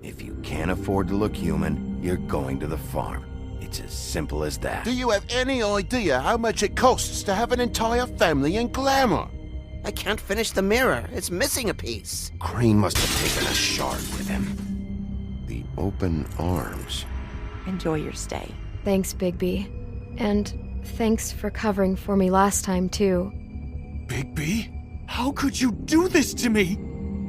If you can't afford to look human, you're going to the farm. It's as simple as that. Do you have any idea how much it costs to have an entire family in Glamour? I can't finish the mirror. It's missing a piece. Crane must have taken a shard with him. The open arms. Enjoy your stay. Thanks, Bigby. And thanks for covering for me last time, too. Bigby? How could you do this to me?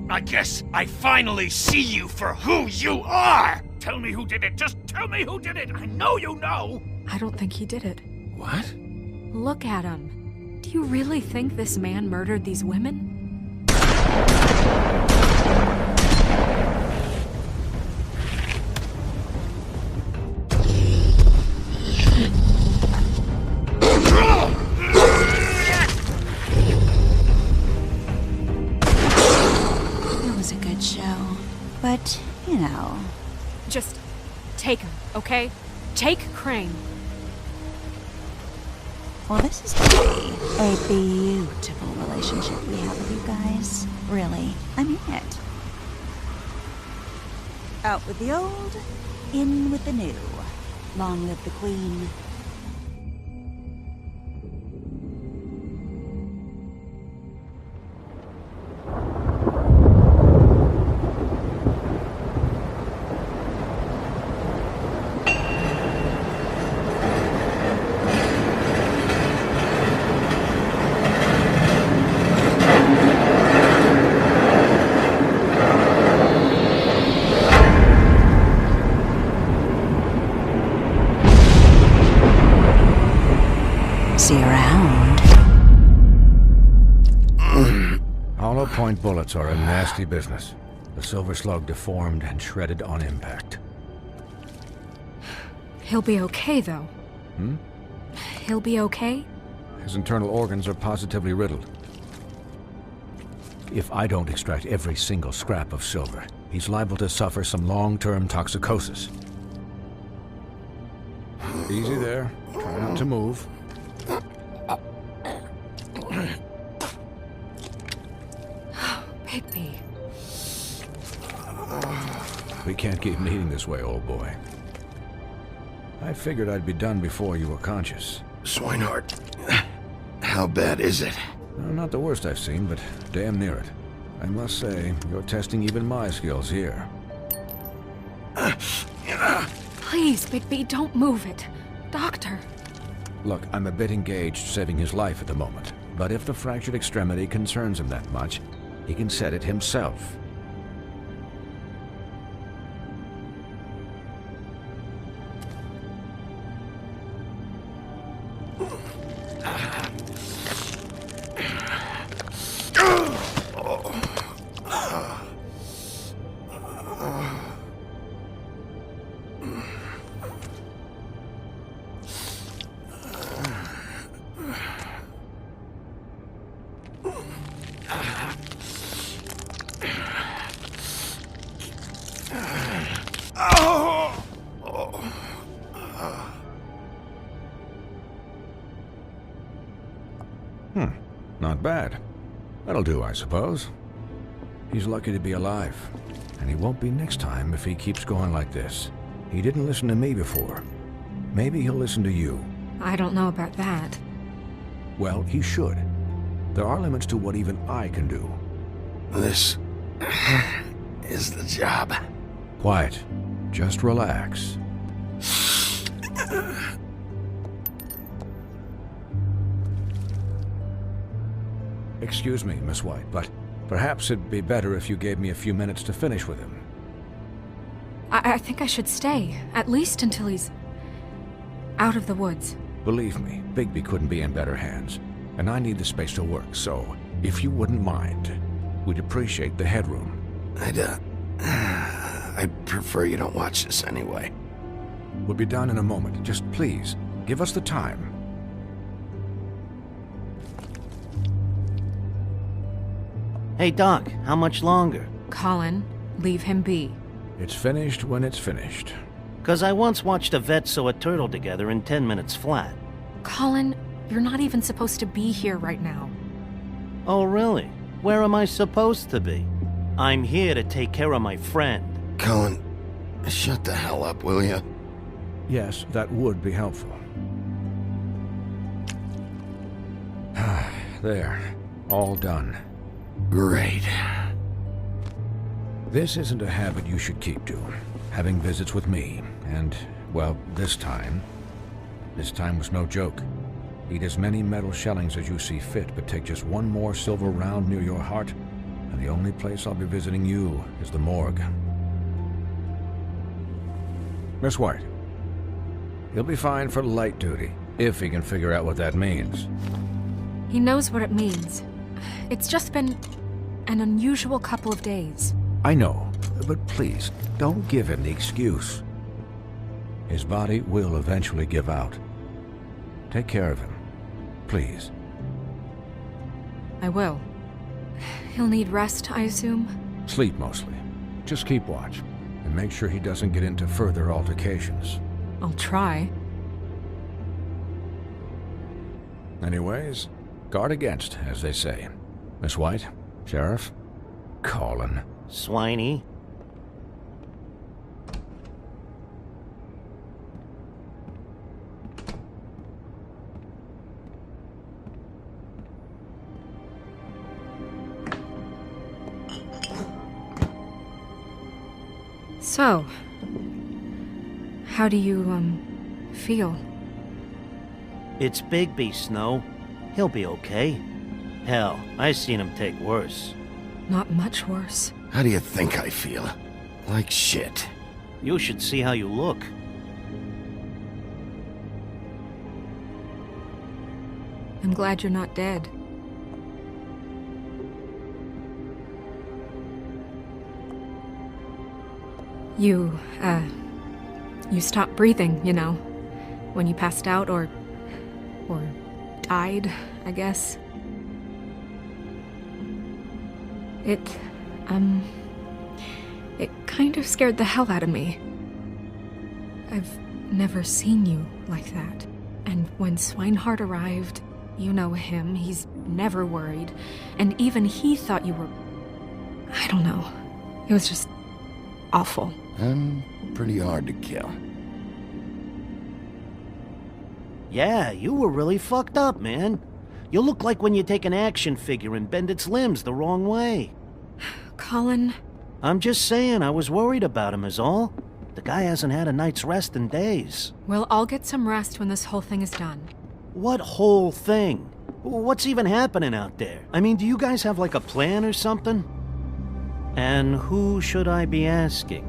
I guess I finally see you for who you are! Tell me who did it! Just tell me who did it! I know you know! I don't think he did it. What? Look at him. Do you really think this man murdered these women? It was a good show. But, you know... Just take him, okay? Take Crane. Well, this is really a beautiful relationship we have with you guys. Really. I mean it. Out with the old, in with the new. Long live the Queen. See you around. Hollow point bullets are a nasty business. The Silver Slug deformed and shredded on impact. He'll be okay, though. He'll be okay? His internal organs are positively riddled. If I don't extract every single scrap of silver, he's liable to suffer some long-term toxicosis. Easy there. Try not to move. Bigby. We can't keep meeting this way, old boy. I figured I'd be done before you were conscious. Swinehart, how bad is it? Not the worst I've seen, but damn near it. I must say, you're testing even my skills here. Please, Bigby, don't move it. Doctor. Look, I'm a bit engaged saving his life at the moment, but if the fractured extremity concerns him that much, he can set it himself. Not bad. That'll do, I suppose. He's lucky to be alive, and he won't be next time if he keeps going like this. He didn't listen to me before. Maybe he'll listen to you. I don't know about that. Well, he should. There are limits to what even I can do. This is the job. Quiet. Just relax. Excuse me, Miss White, but perhaps it'd be better if you gave me a few minutes to finish with him. I think I should stay, at least until he's out of the woods. Believe me, Bigby couldn't be in better hands, and I need the space to work, so if you wouldn't mind, we'd appreciate the headroom. I'd prefer you don't watch this anyway. We'll be done in a moment. Just please, give us the time. Hey, Doc, how much longer? Colin, leave him be. It's finished when it's finished. 'Cause I once watched a vet sew a turtle together in 10 minutes flat. Colin, you're not even supposed to be here right now. Oh, really? Where am I supposed to be? I'm here to take care of my friend. Cullen, shut the hell up, will you? Yes, that would be helpful. There. All done. Great. This isn't a habit you should keep to. Having visits with me. And, well, this time was no joke. Eat as many metal shellings as you see fit, but take just one more silver round near your heart, and the only place I'll be visiting you is the morgue. Miss White. He'll be fine for light duty, if he can figure out what that means. He knows what it means. It's just been an unusual couple of days. I know, but please, don't give him the excuse. His body will eventually give out. Take care of him, please. I will. He'll need rest, I assume? Sleep mostly. Just keep watch, and make sure he doesn't get into further altercations. I'll try. Anyways, guard against, as they say. Miss White, Sheriff, Cullen. Swiney. So, how do you, feel? It's Bigby, Snow. He'll be okay. Hell, I seen him take worse. Not much worse. How do you think I feel? Like shit. You should see how you look. I'm glad you're not dead. You stopped breathing, you know, when you passed out or died, I guess. It kind of scared the hell out of me. I've never seen you like that. And when Swinehart arrived, you know him, he's never worried. And even he thought you were... I don't know. It was just awful. I'm pretty hard to kill. Yeah, you were really fucked up, man. You look like when you take an action figure and bend its limbs the wrong way. Cullen... I'm just saying, I was worried about him is all. The guy hasn't had a night's rest in days. Well, I'll get some rest when this whole thing is done. What whole thing? What's even happening out there? I mean, do you guys have like a plan or something? And who should I be asking?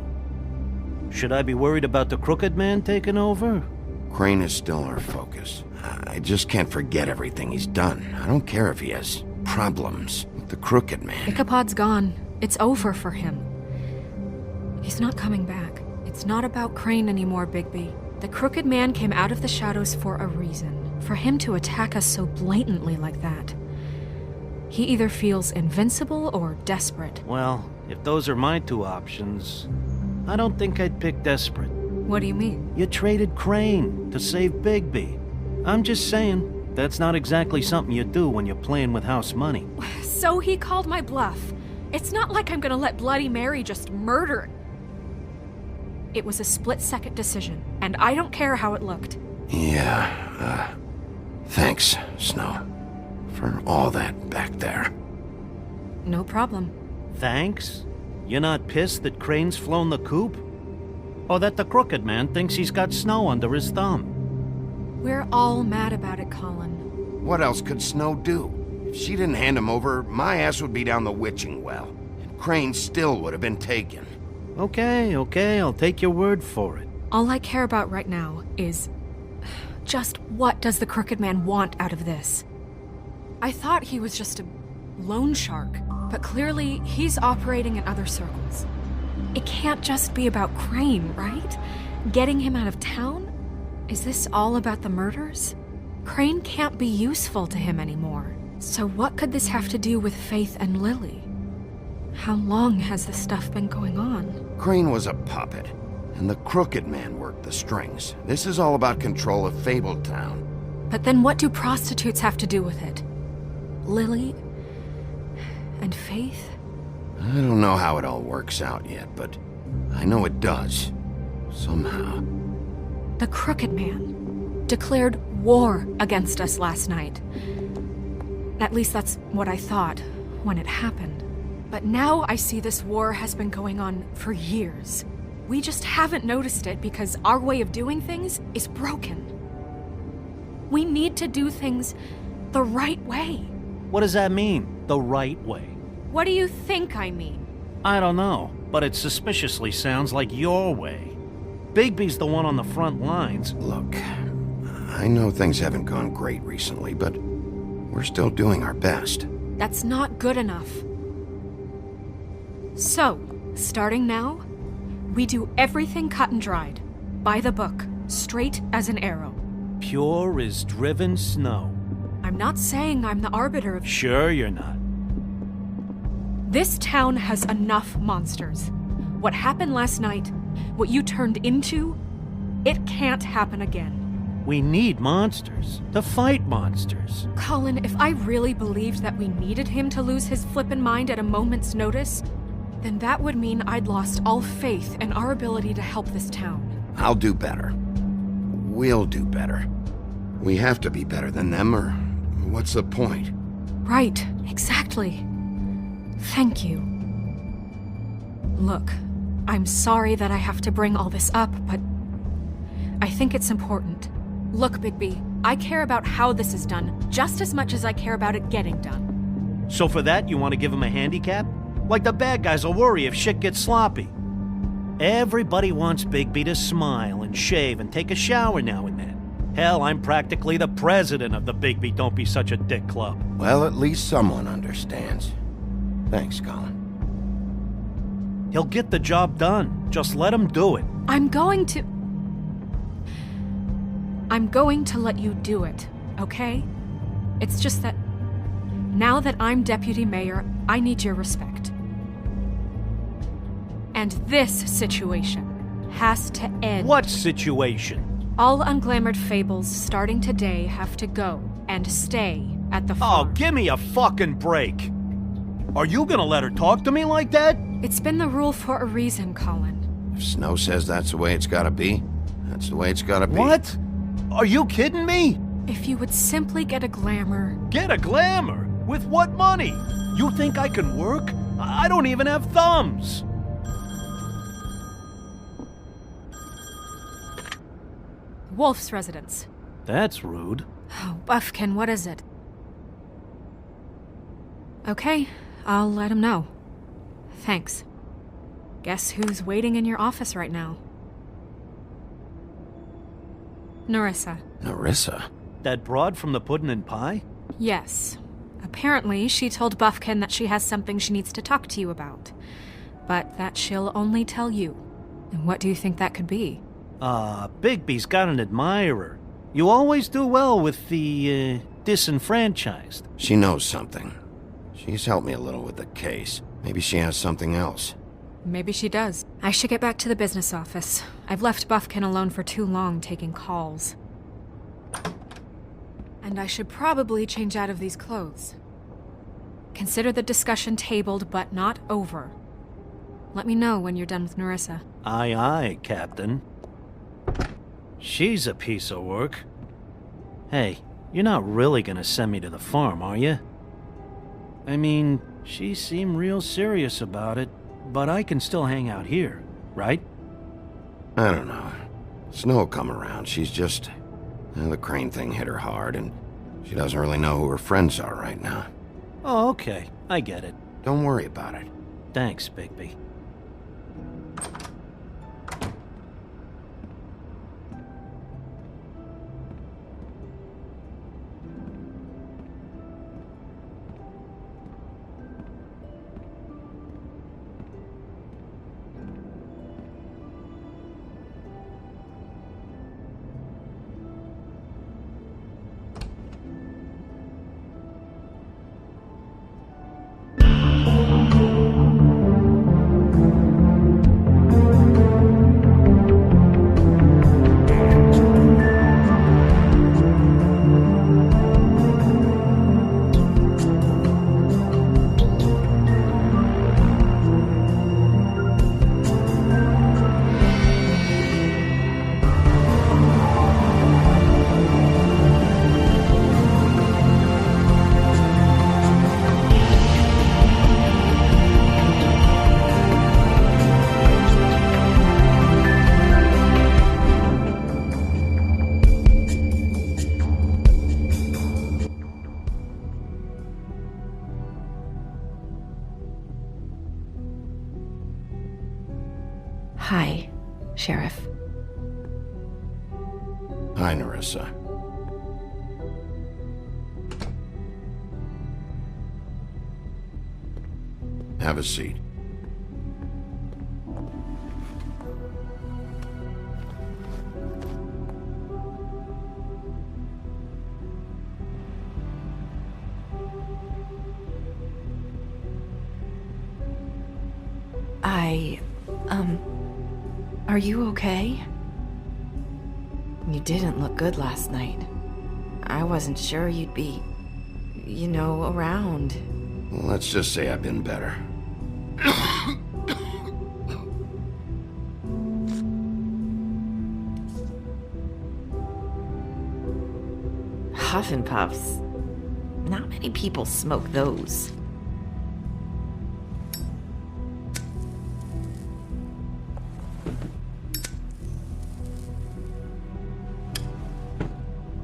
Should I be worried about the Crooked Man taking over? Crane is still our focus. I just can't forget everything he's done. I don't care if he has problems with the Crooked Man. Ichabod's gone. It's over for him. He's not coming back. It's not about Crane anymore, Bigby. The Crooked Man came out of the shadows for a reason. For him to attack us so blatantly like that. He either feels invincible or desperate. Well, if those are my two options, I don't think I'd pick desperate. What do you mean? You traded Crane to save Bigby. I'm just saying, that's not exactly something you do when you're playing with house money. So he called my bluff. It's not like I'm gonna let Bloody Mary just murder. It was a split-second decision, and I don't care how it looked. Yeah, thanks, Snow, for all that back there. No problem. Thanks? You're not pissed that Crane's flown the coop? Or that the Crooked Man thinks he's got Snow under his thumb? We're all mad about it, Colin. What else could Snow do? If she didn't hand him over, my ass would be down the witching well, and Crane still would have been taken. Okay, I'll take your word for it. All I care about right now is... just what does the Crooked Man want out of this? I thought he was just a loan shark, but clearly he's operating in other circles. It can't just be about Crane, right? Getting him out of town? Is this all about the murders? Crane can't be useful to him anymore. So what could this have to do with Faith and Lily? How long has this stuff been going on? Crane was a puppet, and the Crooked Man worked the strings. This is all about control of Fabletown. But then what do prostitutes have to do with it? Lily? And Faith? I don't know how it all works out yet, but I know it does. Somehow. The Crooked Man declared war against us last night. At least that's what I thought when it happened. But now I see this war has been going on for years. We just haven't noticed it because our way of doing things is broken. We need to do things the right way. What does that mean, the right way? What do you think I mean? I don't know, but it suspiciously sounds like your way. Bigby's the one on the front lines. Look, I know things haven't gone great recently, but we're still doing our best. That's not good enough. So, starting now, we do everything cut and dried, by the book, straight as an arrow. Pure as driven snow. I'm not saying I'm the arbiter of... Sure you're not. This town has enough monsters. What happened last night, what you turned into, it can't happen again. We need monsters to fight monsters. Colin, if I really believed that we needed him to lose his flippin' mind at a moment's notice, then that would mean I'd lost all faith in our ability to help this town. I'll do better. We'll do better. We have to be better than them, or what's the point? Right, exactly. Thank you. Look, I'm sorry that I have to bring all this up, but I think it's important. Look, Bigby, I care about how this is done just as much as I care about it getting done. So for that, you want to give him a handicap? Like the bad guys will worry if shit gets sloppy. Everybody wants Bigby to smile and shave and take a shower now and then. Hell, I'm practically the president of the Bigby Don't Be Such a Dick Club. Well, at least someone understands. Thanks, Colin. He'll get the job done. Just let him do it. I'm going to let you do it, okay? It's just that now that I'm deputy mayor, I need your respect. And this situation has to end. What situation? All unglamored fables starting today have to go and stay at the farm. Oh, give me a fucking break. Are you gonna let her talk to me like that? It's been the rule for a reason, Colin. If Snow says that's the way it's gotta be, that's the way it's gotta be. What? Are you kidding me? If you would simply get a glamour... Get a glamour? With what money? You think I can work? I don't even have thumbs. Wolf's residence. That's rude. Oh, Buffkin, what is it? Okay, I'll let him know. Thanks. Guess who's waiting in your office right now? Nerissa. Nerissa? That broad from the Puddin' and Pie? Yes. Apparently, she told Buffkin that she has something she needs to talk to you about. But that she'll only tell you. And what do you think that could be? Bigby's got an admirer. You always do well with the, disenfranchised. She knows something. She's helped me a little with the case. Maybe she has something else. Maybe she does. I should get back to the business office. I've left Buffkin alone for too long taking calls. And I should probably change out of these clothes. Consider the discussion tabled but not over. Let me know when you're done with Nerissa. Aye, aye, Captain. She's a piece of work. Hey, you're not really gonna send me to the farm, are you? I mean, she seemed real serious about it, but I can still hang out here, right? I don't know. Snow will come around. She's just... the Crane thing hit her hard, and she doesn't really know who her friends are right now. Oh, okay. I get it. Don't worry about it. Thanks, Bigby. Hi, Sheriff. Hi, Nerissa. Have a seat. Are you okay? You didn't look good last night. I wasn't sure you'd be, around. Let's just say I've been better. Huff and Puffs. Not many people smoke those.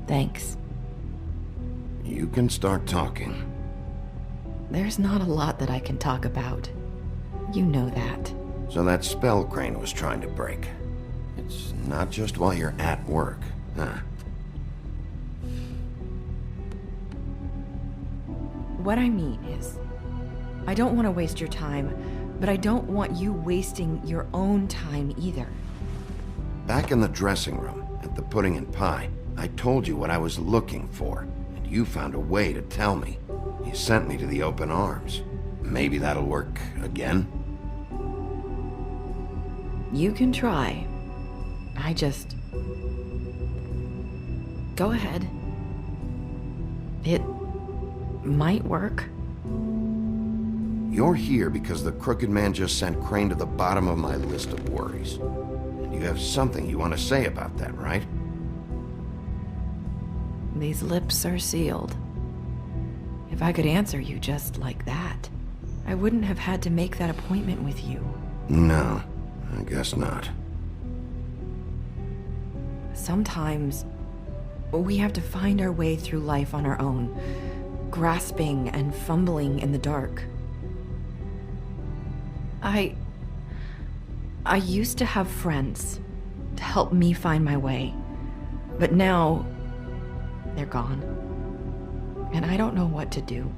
Thanks. You can start talking. There's not a lot that I can talk about. You know that. So that spell Crane was trying to break. It's not just while you're at work, huh? What I mean is, I don't want to waste your time, but I don't want you wasting your own time either. Back in the dressing room, at the pudding and pie, I told you what I was looking for, and you found a way to tell me. You sent me to the open arms. Maybe that'll work again? You can try. Go ahead. It might work. You're here because the Crooked Man just sent Crane to the bottom of my list of worries. And you have something you want to say about that, right? These lips are sealed. If I could answer you just like that, I wouldn't have had to make that appointment with you. No, I guess not. Sometimes we have to find our way through life on our own, grasping and fumbling in the dark. I used to have friends to help me find my way, but now they're gone, and I don't know what to do.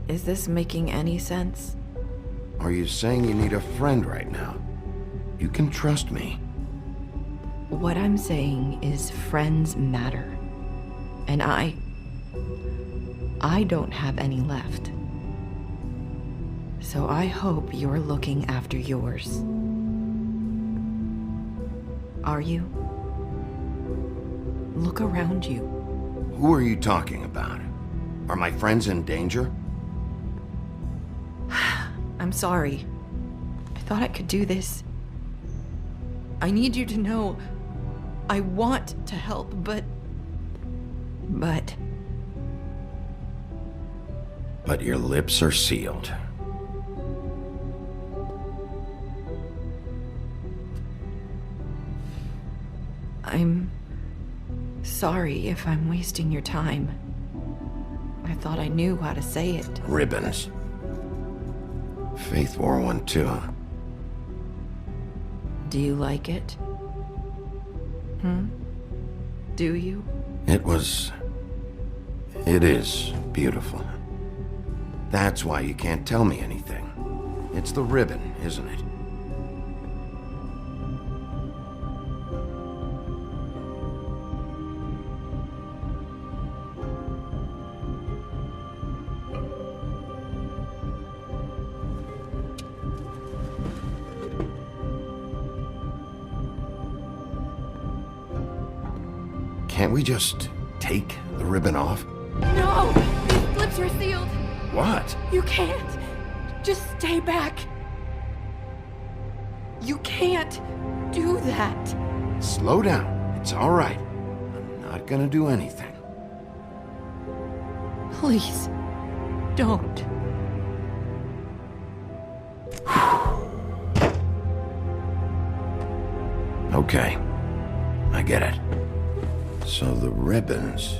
Is this making any sense? Are you saying you need a friend right now? You can trust me. What I'm saying is friends matter, and I don't have any left. So I hope you're looking after yours. Are you? Look around you. Who are you talking about? Are my friends in danger? I'm sorry. I thought I could do this. I need you to know I want to help, but your lips are sealed. I'm sorry if I'm wasting your time. I thought I knew how to say it. Ribbons. Faith wore one too, huh? Do you like it? Do you? It is beautiful. That's why you can't tell me anything. It's the ribbon, isn't it? Can't we just take the ribbon off? No! These lips are sealed! What? You can't! Just stay back! You can't do that! Slow down. It's all right. I'm not gonna do anything. Please, don't. Okay. I get it. So the ribbons,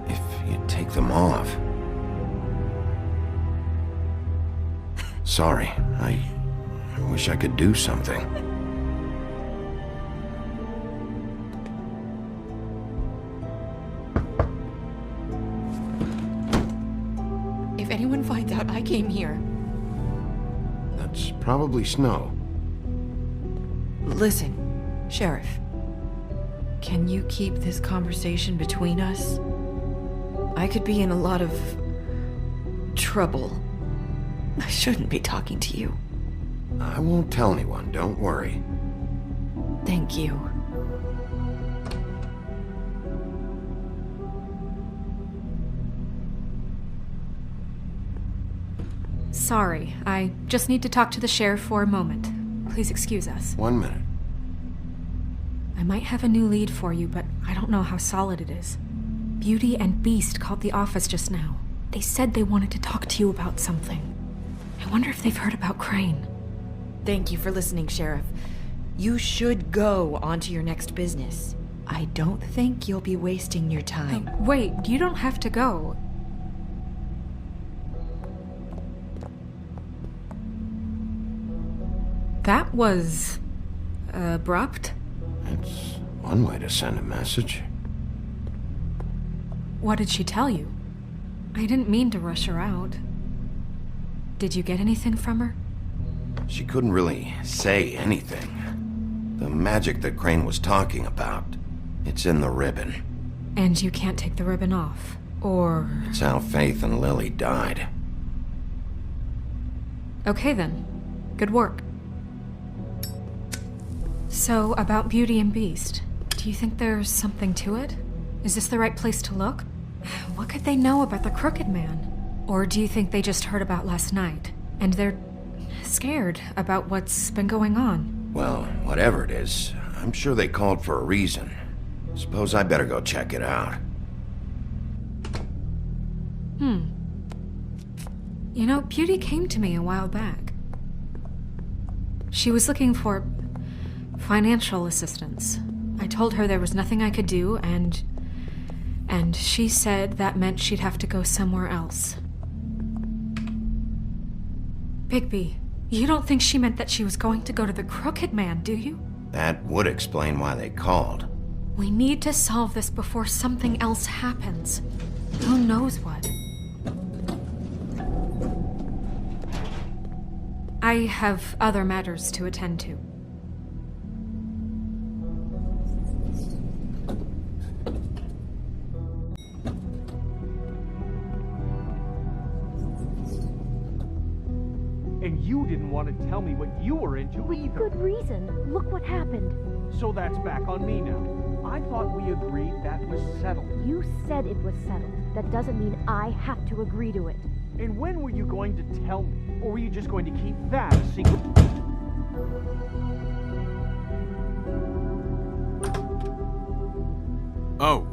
if you take them off, Sorry, I wish I could do something. If anyone finds out I came here... That's probably Snow. Listen, Sheriff. Can you keep this conversation between us? I could be in a lot of... trouble. I shouldn't be talking to you. I won't tell anyone, don't worry. Thank you. Sorry, I just need to talk to the sheriff for a moment. Please excuse us. 1 minute. I might have a new lead for you, but I don't know how solid it is. Beauty and Beast called the office just now. They said they wanted to talk to you about something. I wonder if they've heard about Crane. Thank you for listening, Sheriff. You should go on to your next business. I don't think you'll be wasting your time. Wait, you don't have to go. That was... abrupt? That's one way to send a message. What did she tell you? I didn't mean to rush her out. Did you get anything from her? She couldn't really say anything. The magic that Crane was talking about, it's in the ribbon. And you can't take the ribbon off, or... It's how Faith and Lily died. Okay then. Good work. So, about Beauty and Beast, do you think there's something to it? Is this the right place to look? What could they know about the Crooked Man? Or do you think they just heard about last night, and they're scared about what's been going on? Well, whatever it is, I'm sure they called for a reason. Suppose I better go check it out. You know, Beauty came to me a while back. She was looking for financial assistance. I told her there was nothing I could do, and she said that meant she'd have to go somewhere else. Bigby, you don't think she meant that she was going to go to the Crooked Man, do you? That would explain why they called. We need to solve this before something else happens. Who knows what? I have other matters to attend to. And you didn't want to tell me what you were into either. Good reason. Look what happened. So that's back on me now. I thought we agreed that was settled. You said it was settled. That doesn't mean I have to agree to it. And when were you going to tell me? Or were you just going to keep that a secret? Oh.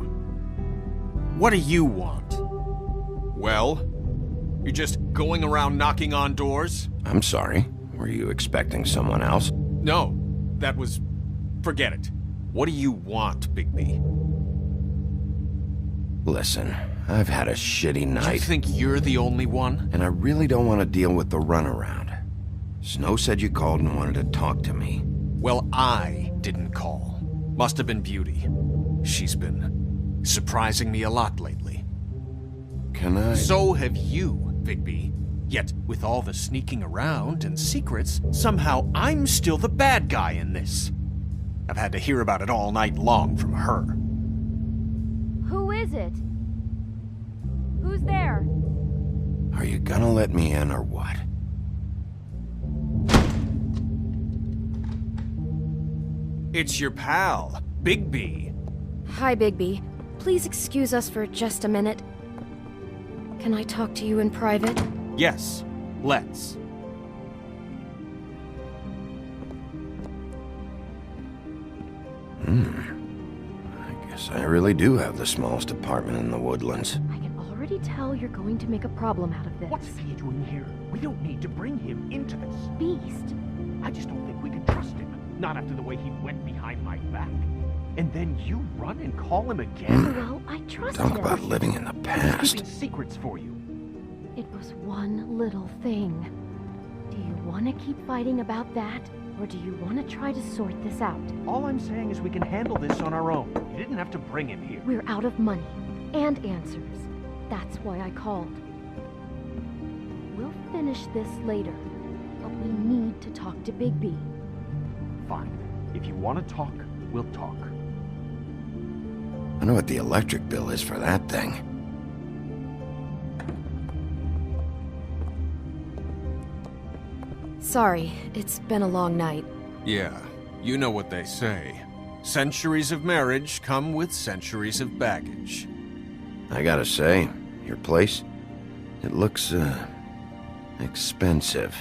What do you want? Well? You're just going around knocking on doors? I'm sorry. Were you expecting someone else? No. That was... forget it. What do you want, Bigby? Listen, I've had a shitty night. You think you're the only one? And I really don't want to deal with the runaround. Snow said you called and wanted to talk to me. Well, I didn't call. Must have been Beauty. She's been surprising me a lot lately. Can I... So have you, Bigby. Yet, with all the sneaking around and secrets, somehow I'm still the bad guy in this. I've had to hear about it all night long from her. Who is it? Who's there? Are you gonna let me in or what? It's your pal, Bigby. Hi, Bigby. Please excuse us for just a minute. Can I talk to you in private? Yes, let's. I guess I really do have the smallest apartment in the Woodlands. I can already tell you're going to make a problem out of this. What's he doing here? We don't need to bring him into this. Beast. I just don't think we can trust him. Not after the way he went behind my back. And then you run and call him again? Well, I trusted Talk him. about living in the He's past. keeping secrets for you. It was one little thing. Do you want to keep fighting about that? Or do you want to try to sort this out? All I'm saying is we can handle this on our own. You didn't have to bring him here. We're out of money and answers. That's why I called. We'll finish this later, but we need to talk to Bigby. Fine. If you want to talk, we'll talk. I know what the electric bill is for that thing. Sorry, it's been a long night. Yeah, you know what they say. Centuries of marriage come with centuries of baggage. I gotta say, your place, it looks, expensive.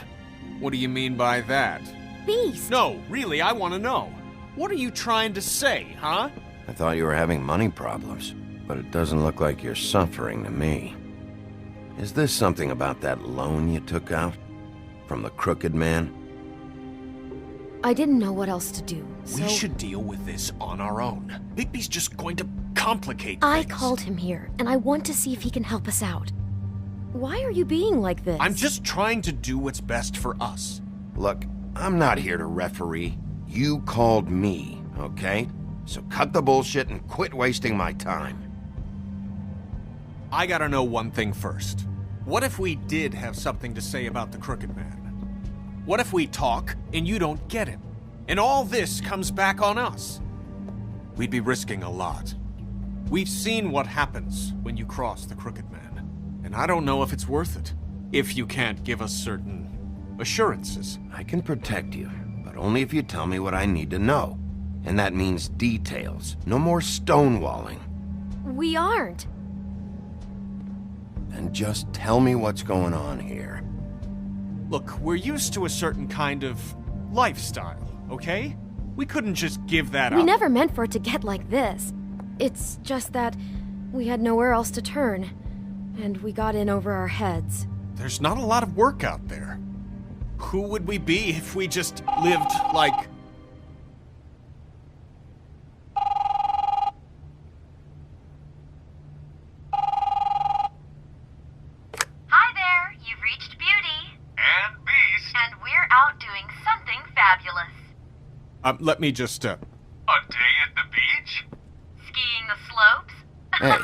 What do you mean by that? Beast! No, really, I want to know. What are you trying to say, huh? I thought you were having money problems, but it doesn't look like you're suffering to me. Is this something about that loan you took out? From the Crooked Man? I didn't know what else to do, so... We should deal with this on our own. Bigby's just going to complicate things. I called him here, and I want to see if he can help us out. Why are you being like this? I'm just trying to do what's best for us. Look, I'm not here to referee. You called me, okay? So cut the bullshit and quit wasting my time. I gotta know one thing first. What if we did have something to say about the Crooked Man? What if we talk and you don't get him? And all this comes back on us? We'd be risking a lot. We've seen what happens when you cross the Crooked Man. And I don't know if it's worth it. If you can't give us certain assurances. I can protect you, but only if you tell me what I need to know. And that means details. No more stonewalling. We aren't. And just tell me what's going on here. Look, we're used to a certain kind of lifestyle, okay? We couldn't just give that up. We never meant for it to get like this. It's just that we had nowhere else to turn, and we got in over our heads. There's not a lot of work out there. Who would we be if we just lived like... Hi there, you've reached Beauty. And Beast. And we're out doing something fabulous. let me just, A day at the beach? Skiing the slopes? Hey,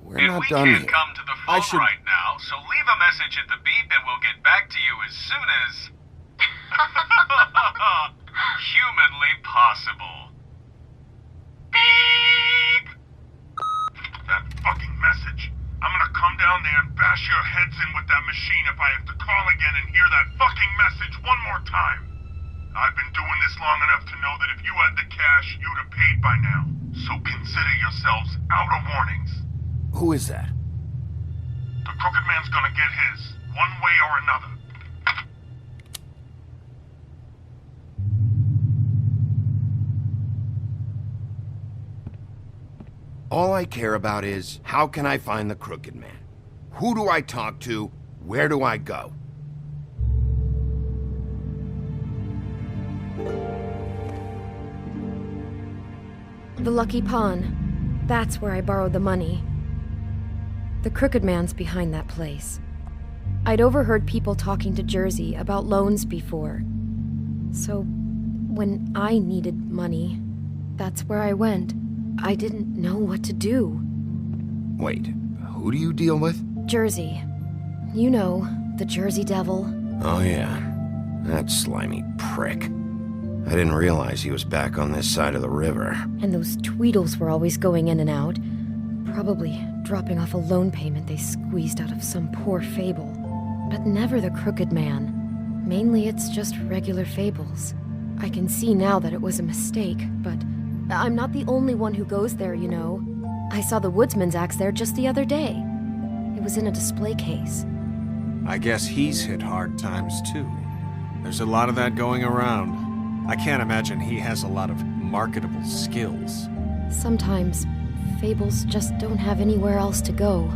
we're not done We here. can't come to the phone right now, so leave a message at the beep and we'll get back to you as soon as... humanly possible. Beep! That fucking message. I'm gonna come down there and bash your heads in with that machine if I have to call again and hear that fucking message one more time. I've been doing this long enough to know that if you had the cash, you'd have paid by now. So consider yourselves out of warnings. Who is that? The Crooked Man's gonna get his, one way or another. All I care about is, how can I find the Crooked Man? Who do I talk to? Where do I go? The Lucky Pawn. That's where I borrowed the money. The Crooked Man's behind that place. I'd overheard people talking to Jersey about loans before. So, when I needed money, that's where I went. I didn't know what to do. Wait, who do you deal with? Jersey. You know, the Jersey Devil. Oh yeah, that slimy prick. I didn't realize he was back on this side of the river. And those Tweedles were always going in and out. Probably dropping off a loan payment they squeezed out of some poor fable. But never the Crooked Man. Mainly it's just regular fables. I can see now that it was a mistake, but I'm not the only one who goes there, you know. I saw the Woodsman's axe there just the other day. It was in a display case. I guess he's hit hard times too. There's a lot of that going around. I can't imagine he has a lot of marketable skills. Sometimes, fables just don't have anywhere else to go.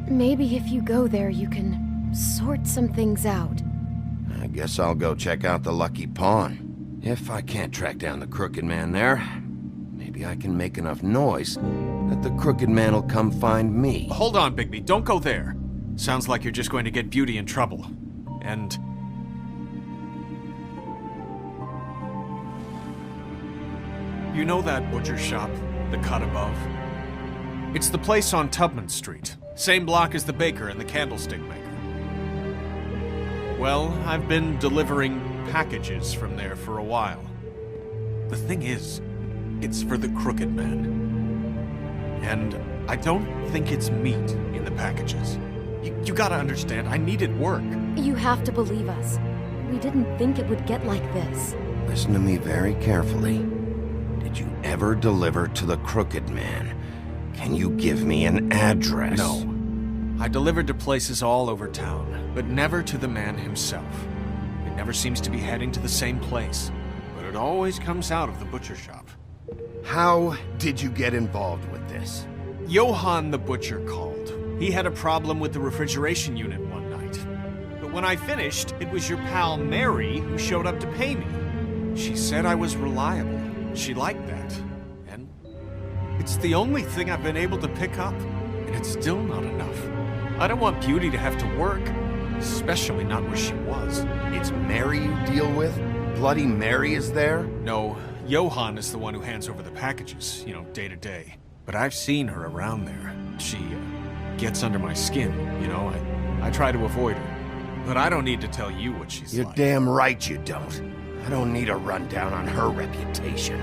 Maybe if you go there, you can sort some things out. I guess I'll go check out the Lucky Pawn. If I can't track down the Crooked Man there, maybe I can make enough noise that the Crooked Man will come find me. Hold on, Bigby, don't go there. Sounds like you're just going to get Beauty in trouble. And... you know that butcher shop, the cut above? It's the place on Tubman Street. Same block as the baker and the candlestick maker. Well, I've been delivering packages from there for a while. The thing is, it's for the Crooked Man. And I don't think it's meat in the packages. You gotta understand, I needed work. You have to believe us. We didn't think it would get like this. Listen to me very carefully. Did you ever deliver to the Crooked Man? Can you give me an address? No. I delivered to places all over town, but never to the man himself. It never seems to be heading to the same place, but it always comes out of the butcher shop. How did you get involved with this? Johann the butcher called. He had a problem with the refrigeration unit one night. But when I finished, it was your pal Mary who showed up to pay me. She said I was reliable. She liked that. And it's the only thing I've been able to pick up, and it's still not enough. I don't want Beauty to have to work, especially not where she was. It's Mary you deal with? Bloody Mary is there? No, Johann is the one who hands over the packages, day to day. But I've seen her around there. She gets under my skin, I try to avoid her. But I don't need to tell you what she's You're like. damn right you don't. I don't need a rundown on her reputation.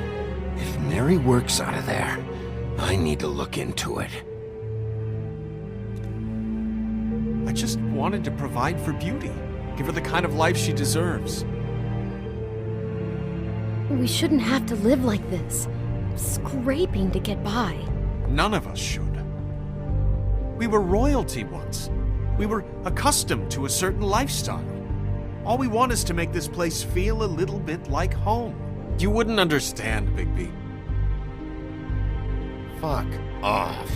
If Mary works out of there, I need to look into it. I just wanted to provide for Beauty. Give her the kind of life she deserves. We shouldn't have to live like this, scraping to get by. None of us should. We were royalty once. We were accustomed to a certain lifestyle. All we want is to make this place feel a little bit like home. You wouldn't understand, Bigby. Fuck off.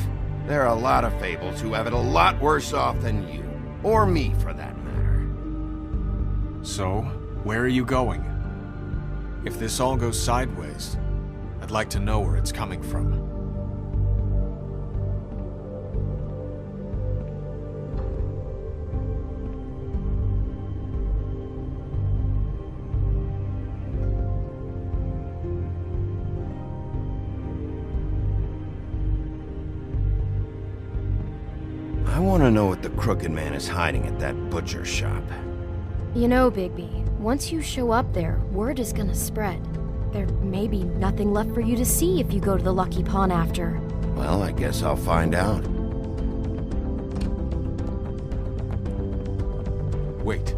There are a lot of fables who have it a lot worse off than you. Or me, for that matter. So, where are you going? If this all goes sideways, I'd like to know where it's coming from. I want to know what the Crooked Man is hiding at that butcher shop. You know, Bigby, once you show up there, word is gonna spread. There may be nothing left for you to see if you go to the Lucky Pawn after. Well, I guess I'll find out. Wait,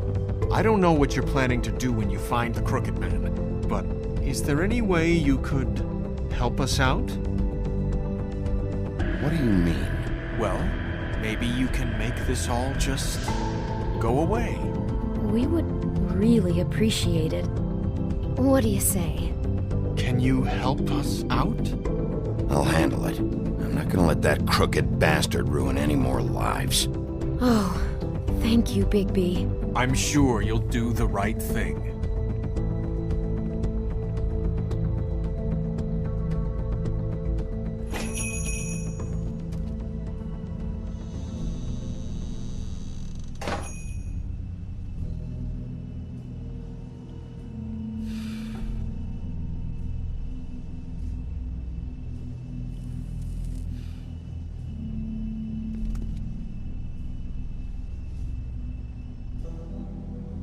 I don't know what you're planning to do when you find the Crooked Man, but is there any way you could help us out? What do you mean? Well, maybe you can make this all just go away. We would really appreciate it. What do you say? Can you help us out? I'll handle it. I'm not gonna let that crooked bastard ruin any more lives. Oh, thank you, Bigby. I'm sure you'll do the right thing.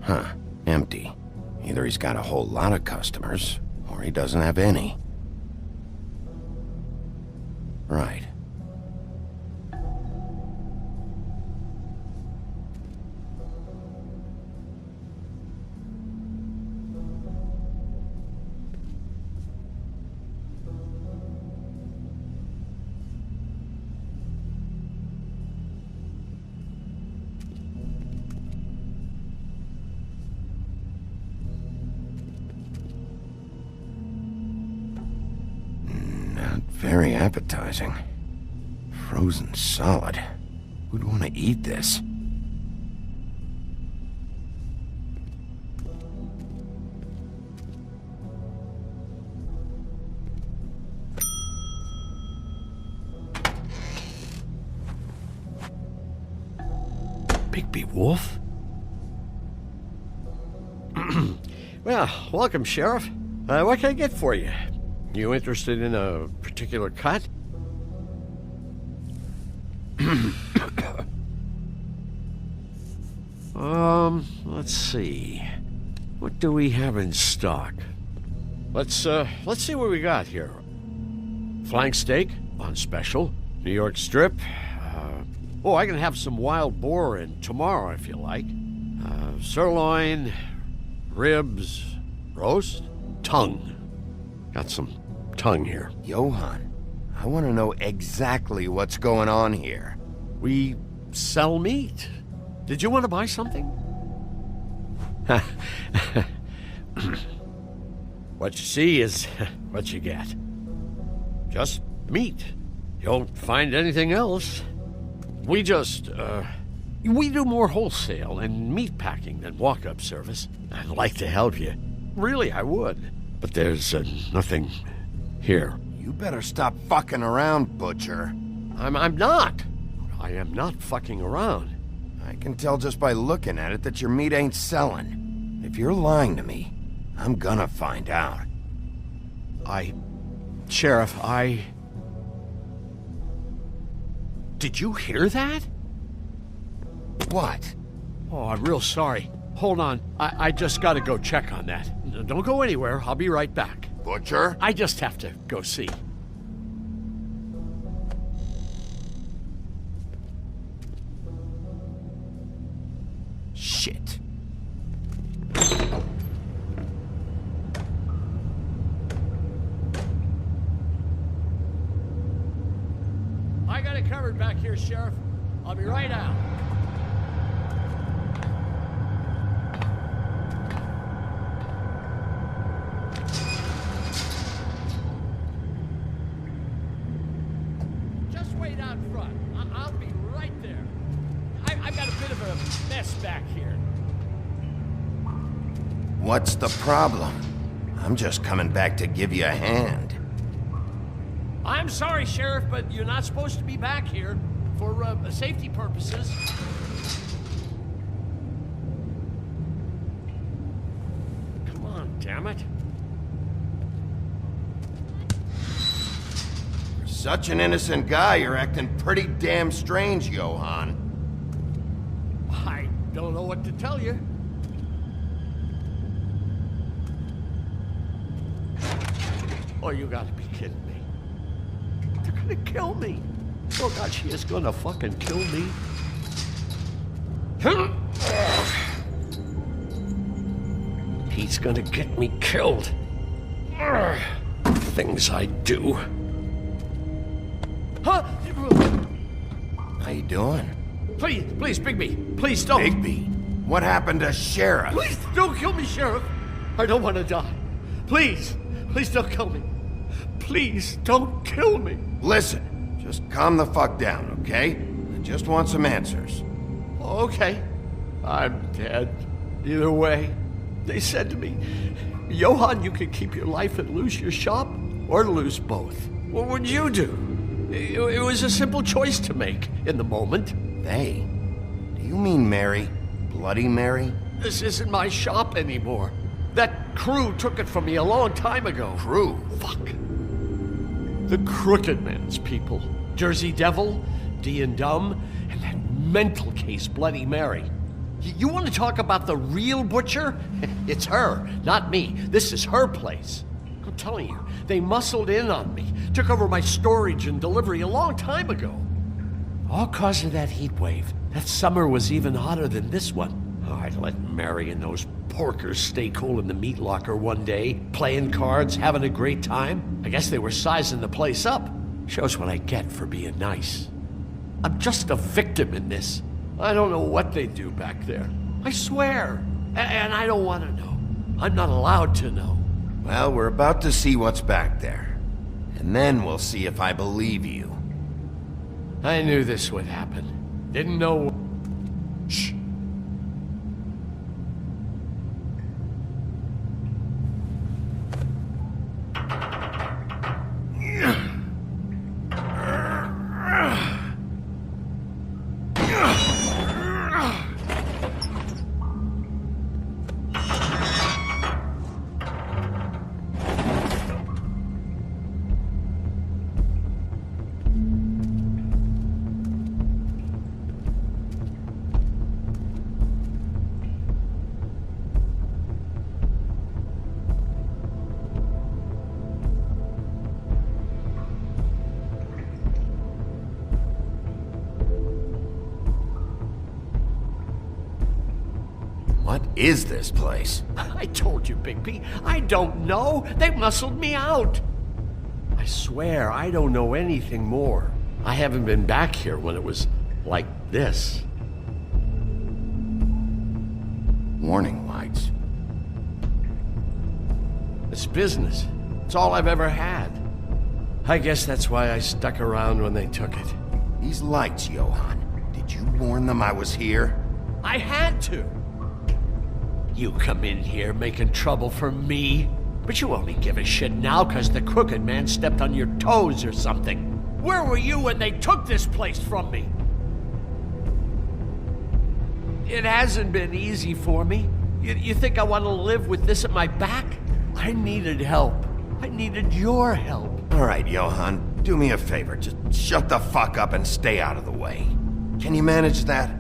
Huh. Empty. Either he's got a whole lot of customers, or he doesn't have any. Right. Very appetizing. Frozen solid. Who'd want to eat this? Bigby Wolf? Well, welcome, Sheriff. What can I get for you? You interested in a particular cut? Let's see. What do we have in stock? Let's see what we got here. Flank steak on special. New York strip. I can have some wild boar in tomorrow if you like. Sirloin, ribs, roast, tongue. Got some tongue here. Johann, I want to know exactly what's going on here. We sell meat. Did you want to buy something? What you see is what you get. Just meat. You don't find anything else. We do more wholesale and meat packing than walk-up service. I'd like to help you. Really, I would. But there's nothing here. You better stop fucking around, Butcher. I'm not. I am not fucking around. I can tell just by looking at it that your meat ain't selling. If you're lying to me, I'm gonna find out. Sheriff, Did you hear that? What? Oh, I'm real sorry. Hold on. I just gotta go check on that. Don't go anywhere. I'll be right back. Butcher? I just have to go see. Shit. I got it covered back here, Sheriff. I'll be right out. Just wait out front. I'll be right there. I've got a bit of a mess back here. What's the problem? I'm just coming back to give you a hand. I'm sorry, Sheriff, but you're not supposed to be back here for safety purposes. Come on, damn it. For such an innocent guy, you're acting pretty damn strange, Johann. I don't know what to tell you. Oh, you gotta be kidding me. They're gonna kill me. Oh God, she is gonna fucking kill me. He's gonna get me killed. Things I do. Huh? How you doing? Please, Bigby. Please don't. Bigby? What happened to Sheriff? Please don't kill me, Sheriff. I don't want to die. Please don't kill me. Please don't kill me. Listen, just calm the fuck down, okay? I just want some answers. Okay. I'm dead. Either way. They said to me, Johann, you can keep your life and lose your shop, or lose both. What would you do? It was a simple choice to make in the moment. They? Do you mean Mary? Bloody Mary? This isn't my shop anymore. That crew took it from me a long time ago. Crew? Fuck. The Crooked Man's people. Jersey Devil, D and Dumb, and that mental case, Bloody Mary. You want to talk about the real Butcher? It's her, not me. This is her place. I'm telling you, they muscled in on me, took over my storage and delivery a long time ago. All cause of that heat wave. That summer was even hotter than this one. Oh, I'd let Mary and those porkers stay cool in the meat locker one day, playing cards, having a great time. I guess they were sizing the place up. Shows what I get for being nice. I'm just a victim in this. I don't know what they do back there. I swear. And I don't want to know. I'm not allowed to know. Well, we're about to see what's back there. And then we'll see if I believe you. I knew this would happen. Didn't know... Shh. What is this place? I told you, Bigby. I don't know. They muscled me out. I swear, I don't know anything more. I haven't been back here when it was like this. Warning lights. It's business. It's all I've ever had. I guess that's why I stuck around when they took it. These lights, Johann. Did you warn them I was here? I had to. You come in here making trouble for me, but you only give a shit now because the Crooked Man stepped on your toes or something. Where were you when they took this place from me? It hasn't been easy for me. You think I want to live with this at my back? I needed help. I needed your help. All right, Johann, do me a favor. Just shut the fuck up and stay out of the way. Can you manage that?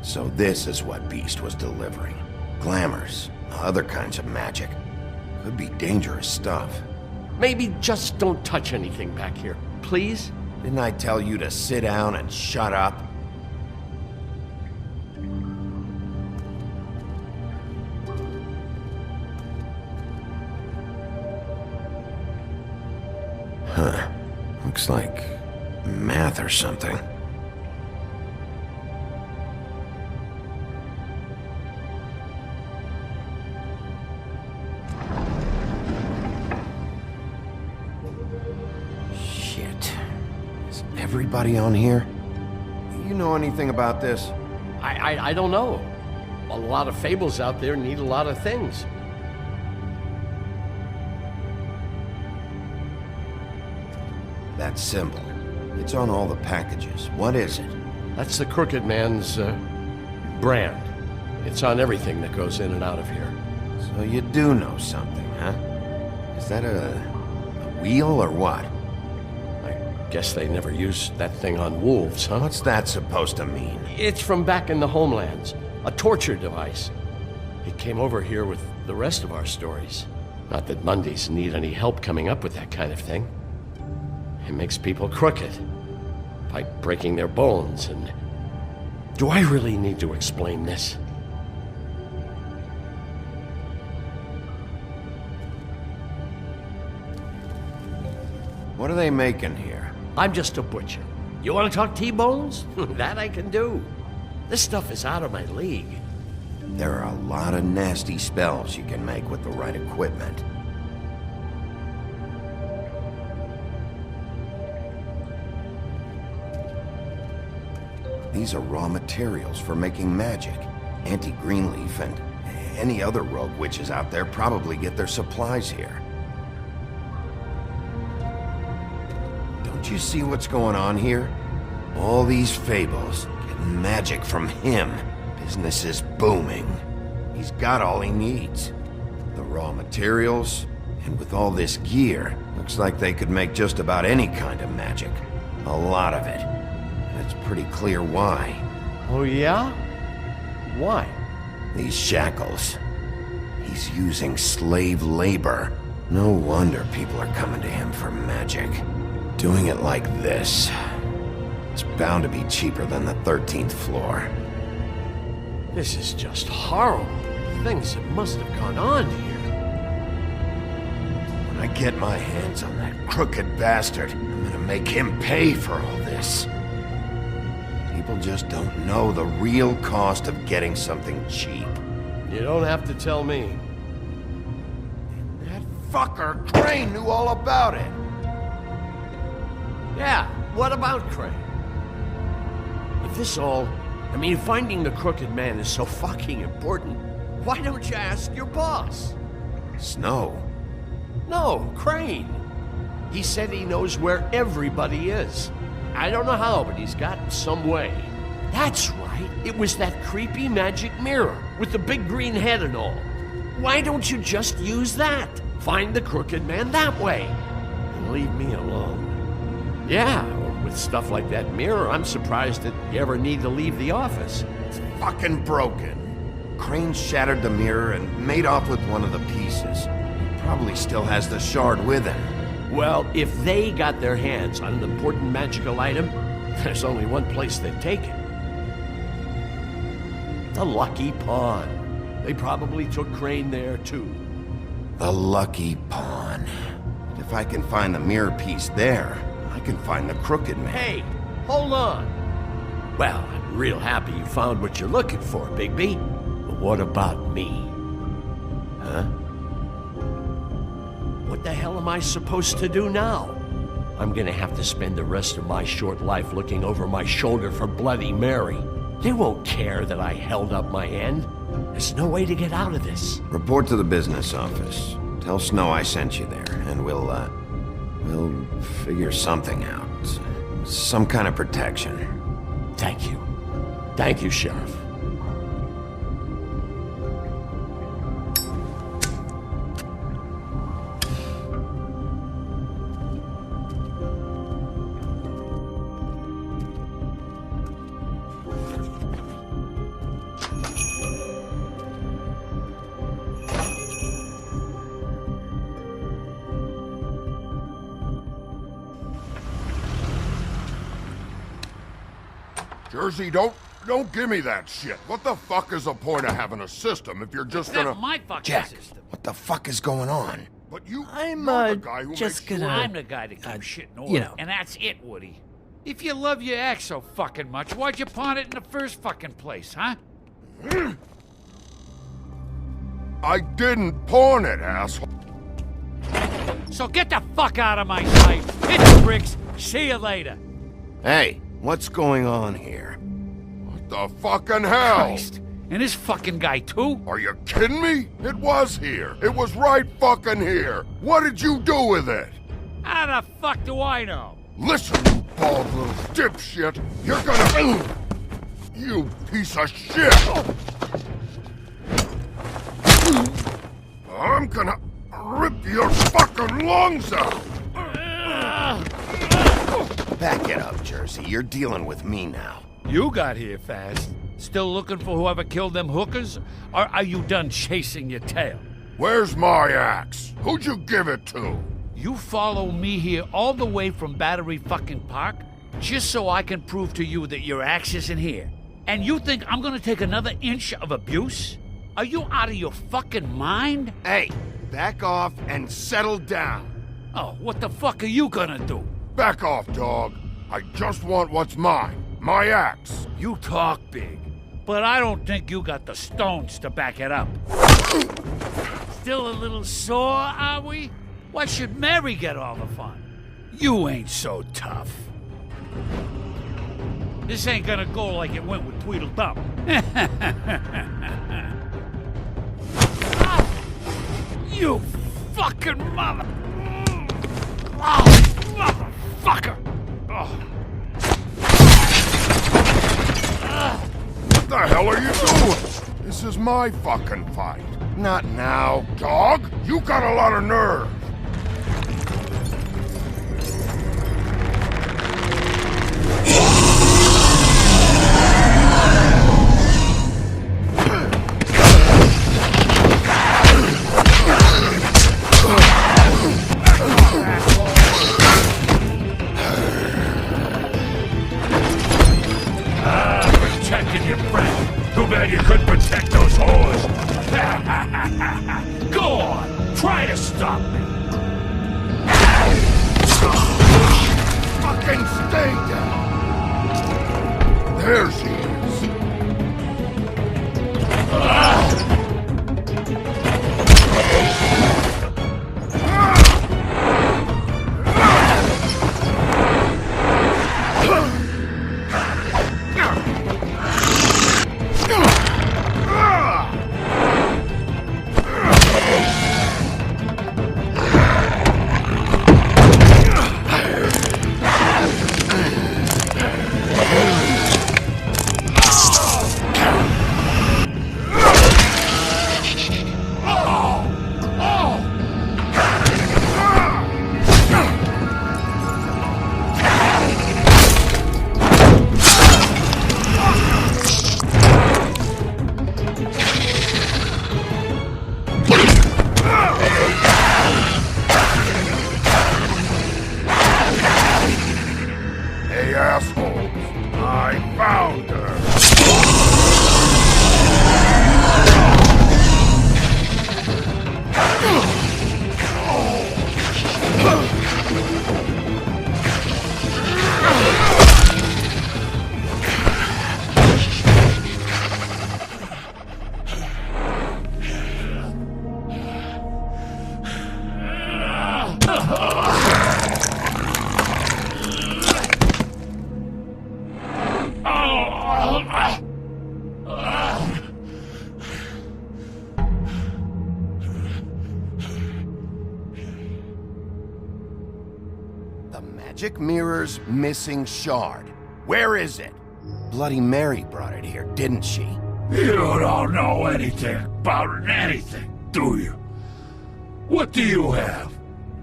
So this is what Beast was delivering. Glamours, other kinds of magic. Could be dangerous stuff. Maybe just don't touch anything back here, please? Didn't I tell you to sit down and shut up? Huh. Looks like math or something. Shit. Is everybody on here? You know anything about this? I don't know. A lot of fables out there need a lot of things. That symbol. It's on all the packages. What is it? That's the Crooked Man's, brand. It's on everything that goes in and out of here. So you do know something, huh? Is that a wheel or what? I guess they never used that thing on wolves, huh? What's that supposed to mean? It's from back in the homelands. A torture device. It came over here with the rest of our stories. Not that Mundies need any help coming up with that kind of thing. It makes people crooked. By breaking their bones and... Do I really need to explain this? What are they making here? I'm just a butcher. You want to talk T-bones? That I can do. This stuff is out of my league. There are a lot of nasty spells you can make with the right equipment. These are raw materials for making magic. Auntie Greenleaf and any other rogue witches out there probably get their supplies here. Don't you see what's going on here? All these fables getting magic from him. Business is booming. He's got all he needs. The raw materials, and with all this gear, looks like they could make just about any kind of magic. A lot of it. And it's pretty clear why. Oh yeah? Why? These shackles. He's using slave labor. No wonder people are coming to him for magic. Doing it like this. It's bound to be cheaper than the 13th floor. This is just horrible. Things that must have gone on here. When I get my hands on that crooked bastard, I'm gonna make him pay for all this. People just don't know the real cost of getting something cheap. You don't have to tell me. That fucker Crane knew all about it. Yeah, what about Crane? If this all... I mean, finding the Crooked Man is so fucking important. Why don't you ask your boss? Snow? No, Crane. He said he knows where everybody is. I don't know how, but he's got some way. That's right. It was that creepy magic mirror with the big green head and all. Why don't you just use that? Find the Crooked Man that way. And leave me alone. Yeah, with stuff like that mirror, I'm surprised that you ever need to leave the office. It's fucking broken. Crane shattered the mirror and made off with one of the pieces. He probably still has the shard with him. Well, if they got their hands on an important magical item, there's only one place they'd take it. The Lucky Pawn. They probably took Crane there, too. The Lucky Pawn. And if I can find the mirror piece there, I can find the Crooked Man. Hey, hold on. Well, I'm real happy you found what you're looking for, Bigby. But what about me? Huh? What the hell am I supposed to do now? I'm gonna have to spend the rest of my short life looking over my shoulder for Bloody Mary. They won't care that I held up my end. There's no way to get out of this. Report to the business office. Tell Snow I sent you there, and we'll figure something out. Some kind of protection. Thank you. Thank you, Sheriff. Jersey, don't give me that shit. What the fuck is the point of having a system if you're just gonna... That's my fucking Jack, system. what the fuck is going on? But you're I'm, the guy who just makes gonna... I'm the guy that keeps shit in order. you know. And that's it, Woody. If you love your ex so fucking much, why'd you pawn it in the first fucking place, huh? I didn't pawn it, asshole. So get the fuck out of my sight. Hit the bricks. See you later. Hey, what's going on here? What the fucking hell? Christ. And this fucking guy, too? Are you kidding me? It was here. It was right fucking here. What did you do with it? How the fuck do I know? Listen, you bald little dipshit. You're gonna... You piece of shit! I'm gonna rip your fucking lungs out! Back it up, Jersey. You're dealing with me now. You got here fast. Still looking for whoever killed them hookers? Or are you done chasing your tail? Where's my axe? Who'd you give it to? You follow me here all the way from Battery fucking Park just so I can prove to you that your axe isn't here. And you think I'm gonna take another inch of abuse? Are you out of your fucking mind? Hey, back off and settle down. Oh, what the fuck are you gonna do? Back off, dog. I just want what's mine. My axe. You talk big, but I don't think you got the stones to back it up. Still a little sore, are we? Why should Mary get all the fun? You ain't so tough. This ain't gonna go like it went with Tweedledum. You fucking mother... Oh, motherfucker! Oh. What the hell are you doing? This is my fucking fight. Not now. Dog, you got a lot of nerve. Protecting your friend. Too bad you couldn't protect those whores. Go on, try to stop me. Fucking stay down. There she is. The magic mirror's missing shard. Where is it? Bloody Mary brought it here, didn't she? You don't know anything about anything, do you? What do you have?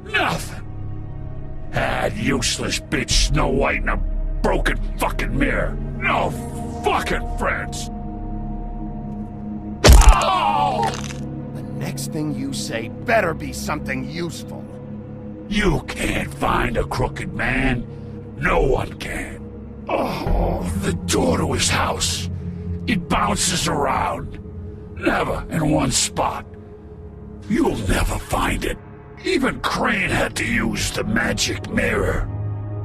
Nothing. That useless bitch Snow White and a broken fucking mirror. No fucking friends. Oh! The next thing you say better be something useful. You can't find a crooked man. No one can. Oh, the door to his house. It bounces around. Never in one spot. You'll never find it. Even Crane had to use the magic mirror.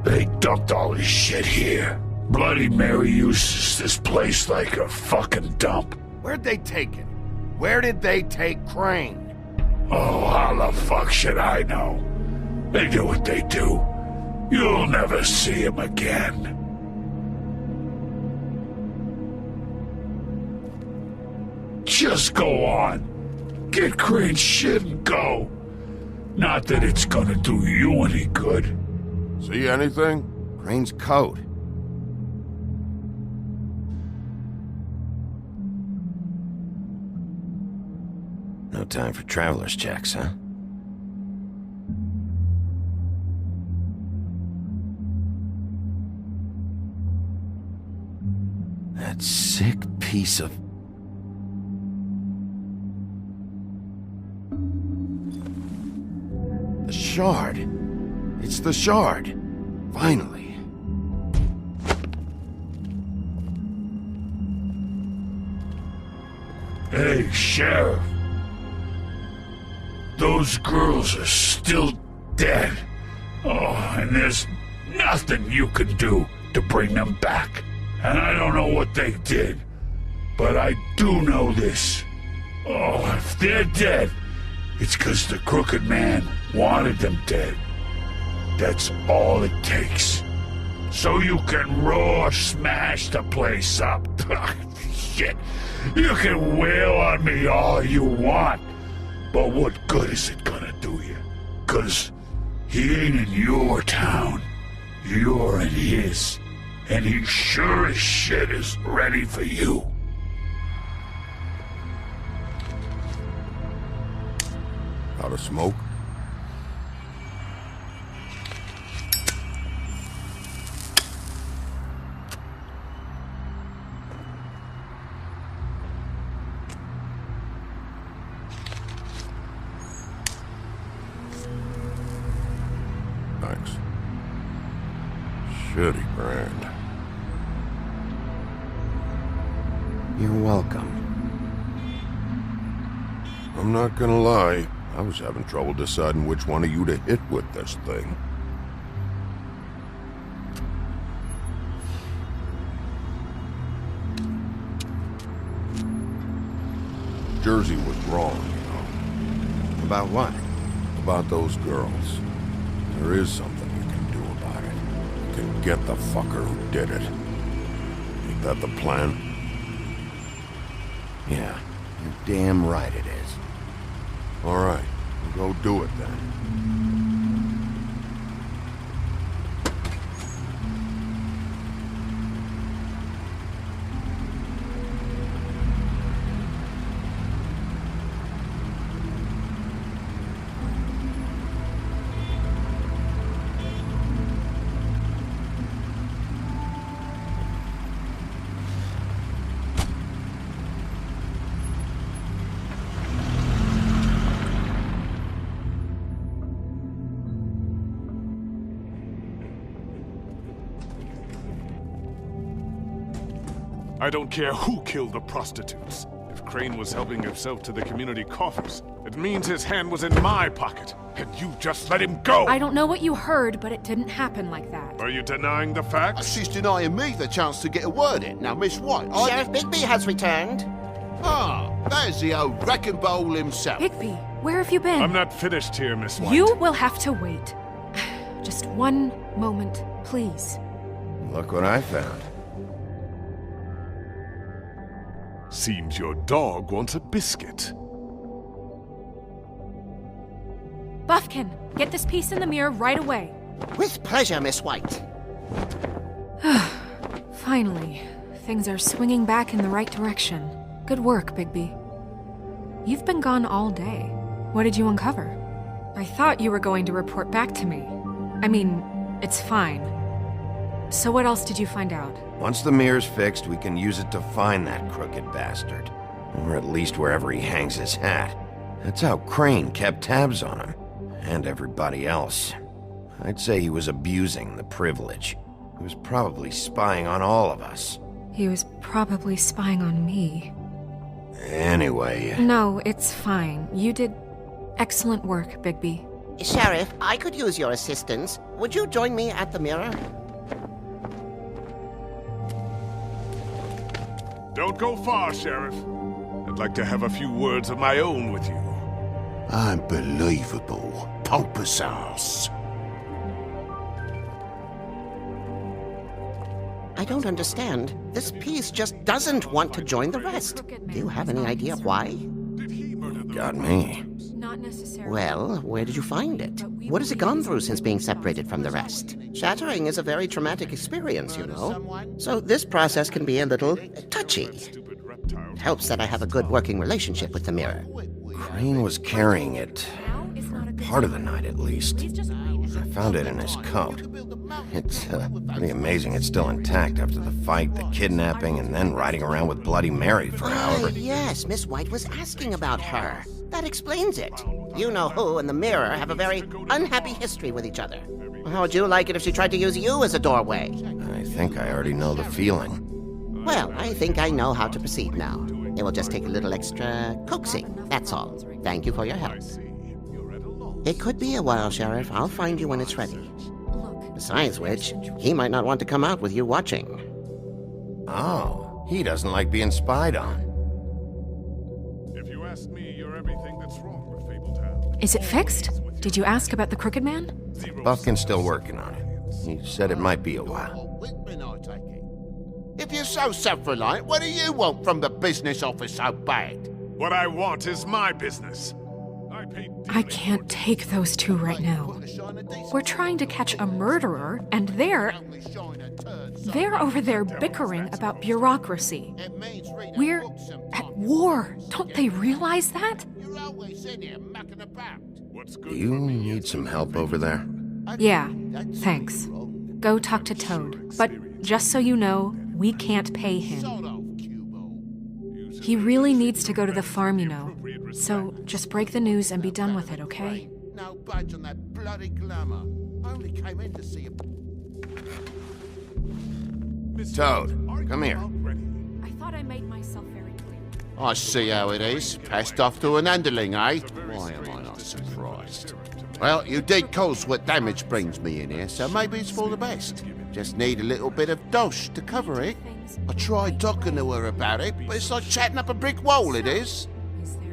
They dumped all his shit here. Bloody Mary uses this place like a fucking dump. Where'd they take it? Where did they take Crane? Oh, how the fuck should I know? They do what they do. You'll never see him again. Just go on. Get Crane's shit and go. Not that it's gonna do you any good. See anything? Crane's coat. No time for traveler's checks, huh? That sick piece of... The shard. It's the shard. Finally. Hey, Sheriff. Those girls are still dead. Oh, and there's nothing you can do to bring them back. And I don't know what they did, but I do know this. Oh, if they're dead, it's 'cause the Crooked Man wanted them dead. That's all it takes. So you can roar smash the place up. Shit, you can wail on me all you want, but what good is it gonna do you? 'Cause he ain't in your town. You're in his. And he sure as shit is ready for you. Out of smoke? Thanks. Shitty brand. You're welcome. I'm not gonna lie, I was having trouble deciding which one of you to hit with this thing. Jersey was wrong, you know. About what? About those girls. There is something you can do about it. You can get the fucker who did it. Ain't that the plan? Yeah, you're damn right it is. All right, we'll go do it then. I don't care who killed the prostitutes. If Crane was helping himself to the community coffers, it means his hand was in my pocket, and you just let him go! I don't know what you heard, but it didn't happen like that. Are you denying the facts? She's denying me the chance to get a word in. Now, Miss White, Sheriff Bigby has returned. Ah, there's the old wrecking ball himself. Bigby, where have you been? I'm not finished here, Miss White. You will have to wait. Just one moment, please. Look what I found. Seems your dog wants a biscuit. Buffkin, get this piece in the mirror right away. With pleasure, Miss White. Finally, things are swinging back in the right direction. Good work, Bigby. You've been gone all day. What did you uncover? I thought you were going to report back to me. I mean, it's fine. So what else did you find out? Once the mirror's fixed, we can use it to find that crooked bastard. Or at least wherever he hangs his hat. That's how Crane kept tabs on him. And everybody else. I'd say he was abusing the privilege. He was probably spying on all of us. He was probably spying on me. Anyway... No, it's fine. You did excellent work, Bigby. Sheriff, I could use your assistance. Would you join me at the mirror? Don't go far, Sheriff. I'd like to have a few words of my own with you. Unbelievable. Pompous ass. I don't understand. This piece just doesn't want to join the rest. Do you have any idea why? Got me. Not necessarily. Well, where did you find it? What has it gone through since being separated from the rest? Shattering is a very traumatic experience, you know. So this process can be a little touchy. It helps that I have a good working relationship with the mirror. Crane was carrying it. For part of the night, at least. I found it in his coat. It's pretty amazing it's still intact after the fight, the kidnapping, and then riding around with Bloody Mary for however... Yes, Miss White was asking about her. That explains it. You know who and the mirror have a very unhappy history with each other. How would you like it if she tried to use you as a doorway? I think I already know the feeling. Well, I think I know how to proceed now. It will just take a little extra coaxing, that's all. Thank you for your help. It could be a while, Sheriff. I'll find you when it's ready. Besides which, he might not want to come out with you watching. Oh, he doesn't like being spied on. If you ask me, you're everything that's wrong with Fabletown. Is it fixed? Did you ask about the Crooked Man? Buffkin's still working on it. He said it might be a while. If you're so self-reliant, what do you want from the business office so bad? What I want is my business. I can't take those two right now. We're trying to catch a murderer, and they're over there bickering about bureaucracy. We're at war. Don't they realize that? Do you need some help over there? Yeah, thanks. Go talk to Toad. But just so you know, we can't pay him. He really needs to go to the farm, you know. So just break the news and be done with it, okay? No budge on that bloody glamour. Only came in to see Toad, come here. I thought I made myself very clear. I see how it is. Passed off to an underling, eh? Why am I not surprised? Well, you did cause what damage brings me in here, so maybe it's for the best. Just need a little bit of dosh to cover it. I tried talking to her about it, but it's like chatting up a brick wall, it is.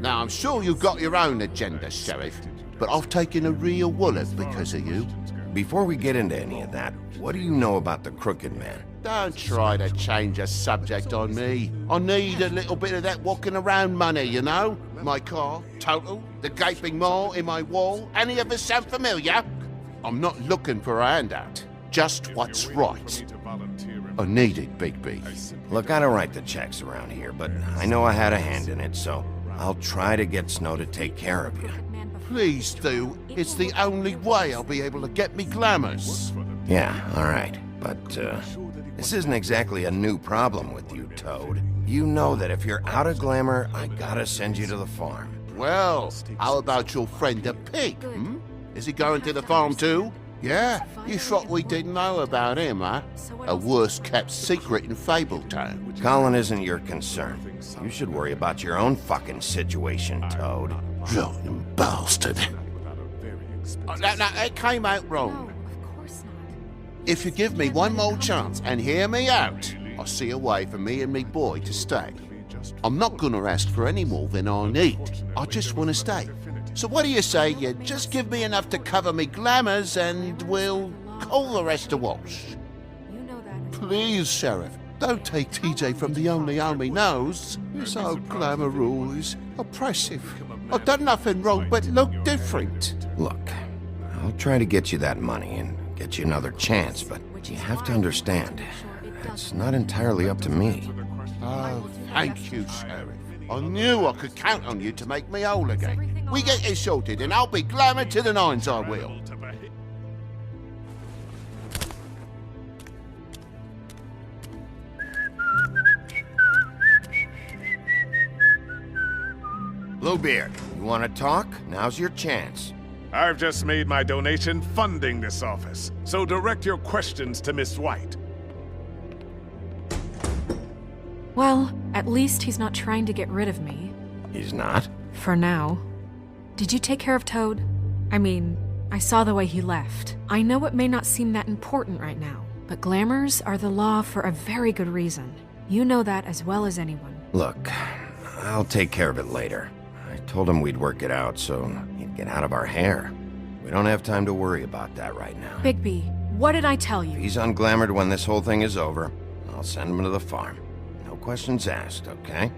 Now, I'm sure you've got your own agenda, Sheriff, but I've taken a real wallet because of you. Before we get into any of that, what do you know about the Crooked Man? Don't try to change a subject on me. I need a little bit of that walking around money, you know? My car, total, the gaping maw in my wall. Any of us sound familiar? I'm not looking for a handout. Just what's right. I need it, Bigby. Look, I don't write the checks around here, but I know I had a hand in it, so I'll try to get Snow to take care of you. Please do. It's the only way I'll be able to get me glamours. Yeah, all right. But, this isn't exactly a new problem with you, Toad. You know that if you're out of glamour, I gotta send you to the farm. Well, how about your friend the pig, hmm? Is he going to the farm too? Yeah? You thought we didn't know about him, huh? A worst-kept secret in Fabletown. Colin isn't your concern. You should worry about your own fucking situation, Toad. Rotten bastard. No, it came out wrong. If you give me one more chance and hear me out, I'll see a way for me and me boy to stay. I'm not gonna ask for any more than I need. I just want to stay. So what do you say you just give me enough to cover me glamours and we'll call the rest a wash? Please, Sheriff, don't take TJ from the only home he knows. This old glamour rule is oppressive. I've done nothing wrong but look different. Look, I'll try to get you that money and get you another chance, but you have to understand, it's not entirely up to me. Oh, thank you, Sheriff. I knew I could count on you to make me whole again. We get it sorted, and I'll be glamour to the nines, I will. Bluebeard, you want to talk? Now's your chance. I've just made my donation funding this office, so direct your questions to Miss White. Well, at least he's not trying to get rid of me. He's not? For now. Did you take care of Toad? I mean, I saw the way he left. I know it may not seem that important right now, but glamours are the law for a very good reason. You know that as well as anyone. Look, I'll take care of it later. I told him we'd work it out so he'd get out of our hair. We don't have time to worry about that right now. Bigby, what did I tell you? If he's unglamored when this whole thing is over, I'll send him to the farm. No questions asked, okay?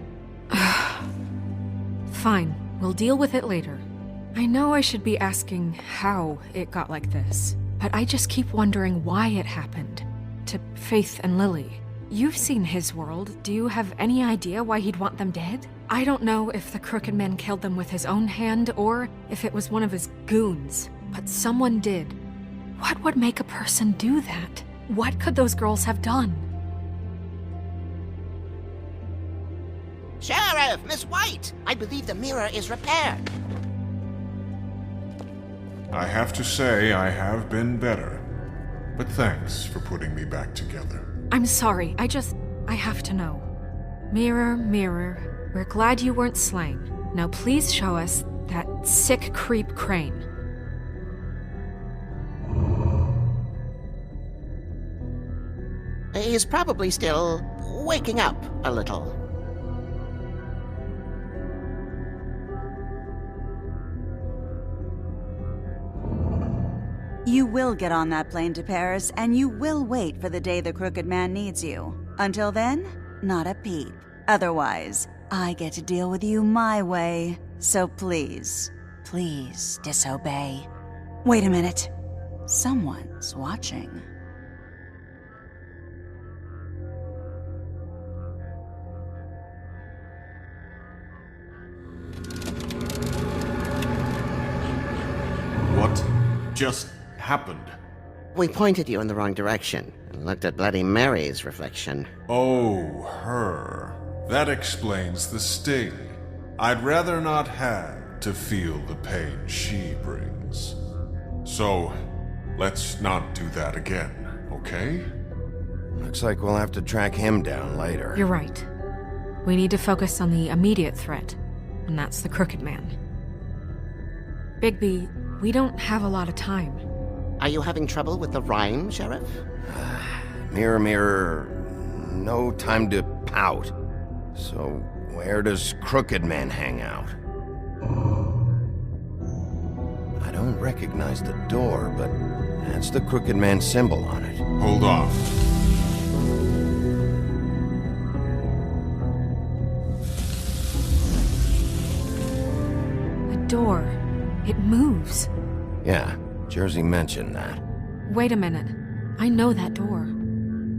Fine, we'll deal with it later. I know I should be asking how it got like this, but I just keep wondering why it happened. To Faith and Lily. You've seen his world. Do you have any idea why he'd want them dead? I don't know if the Crooked Man killed them with his own hand or if it was one of his goons, but someone did. What would make a person do that? What could those girls have done? Sheriff, Miss White! I believe the mirror is repaired. I have to say I have been better. But thanks for putting me back together. I'm sorry, I have to know. Mirror, mirror, we're glad you weren't slain. Now please show us that sick creep Crane. He's probably still waking up a little. You will get on that plane to Paris, and you will wait for the day the Crooked Man needs you. Until then, not a peep. Otherwise, I get to deal with you my way. So please, please disobey. Wait a minute. Someone's watching. What just happened? We pointed you in the wrong direction and looked at Bloody Mary's reflection. Oh, her. That explains the sting. I'd rather not have to feel the pain she brings. So, let's not do that again, okay? Looks like we'll have to track him down later. You're right. We need to focus on the immediate threat, and that's the Crooked Man. Bigby, we don't have a lot of time. Are you having trouble with the rhyme, Sheriff? Mirror, mirror, no time to pout. So, where does Crooked Man hang out? I don't recognize the door, but that's the Crooked Man symbol on it. Hold on. The door. It moves. Yeah, Jersey mentioned that. Wait a minute. I know that door.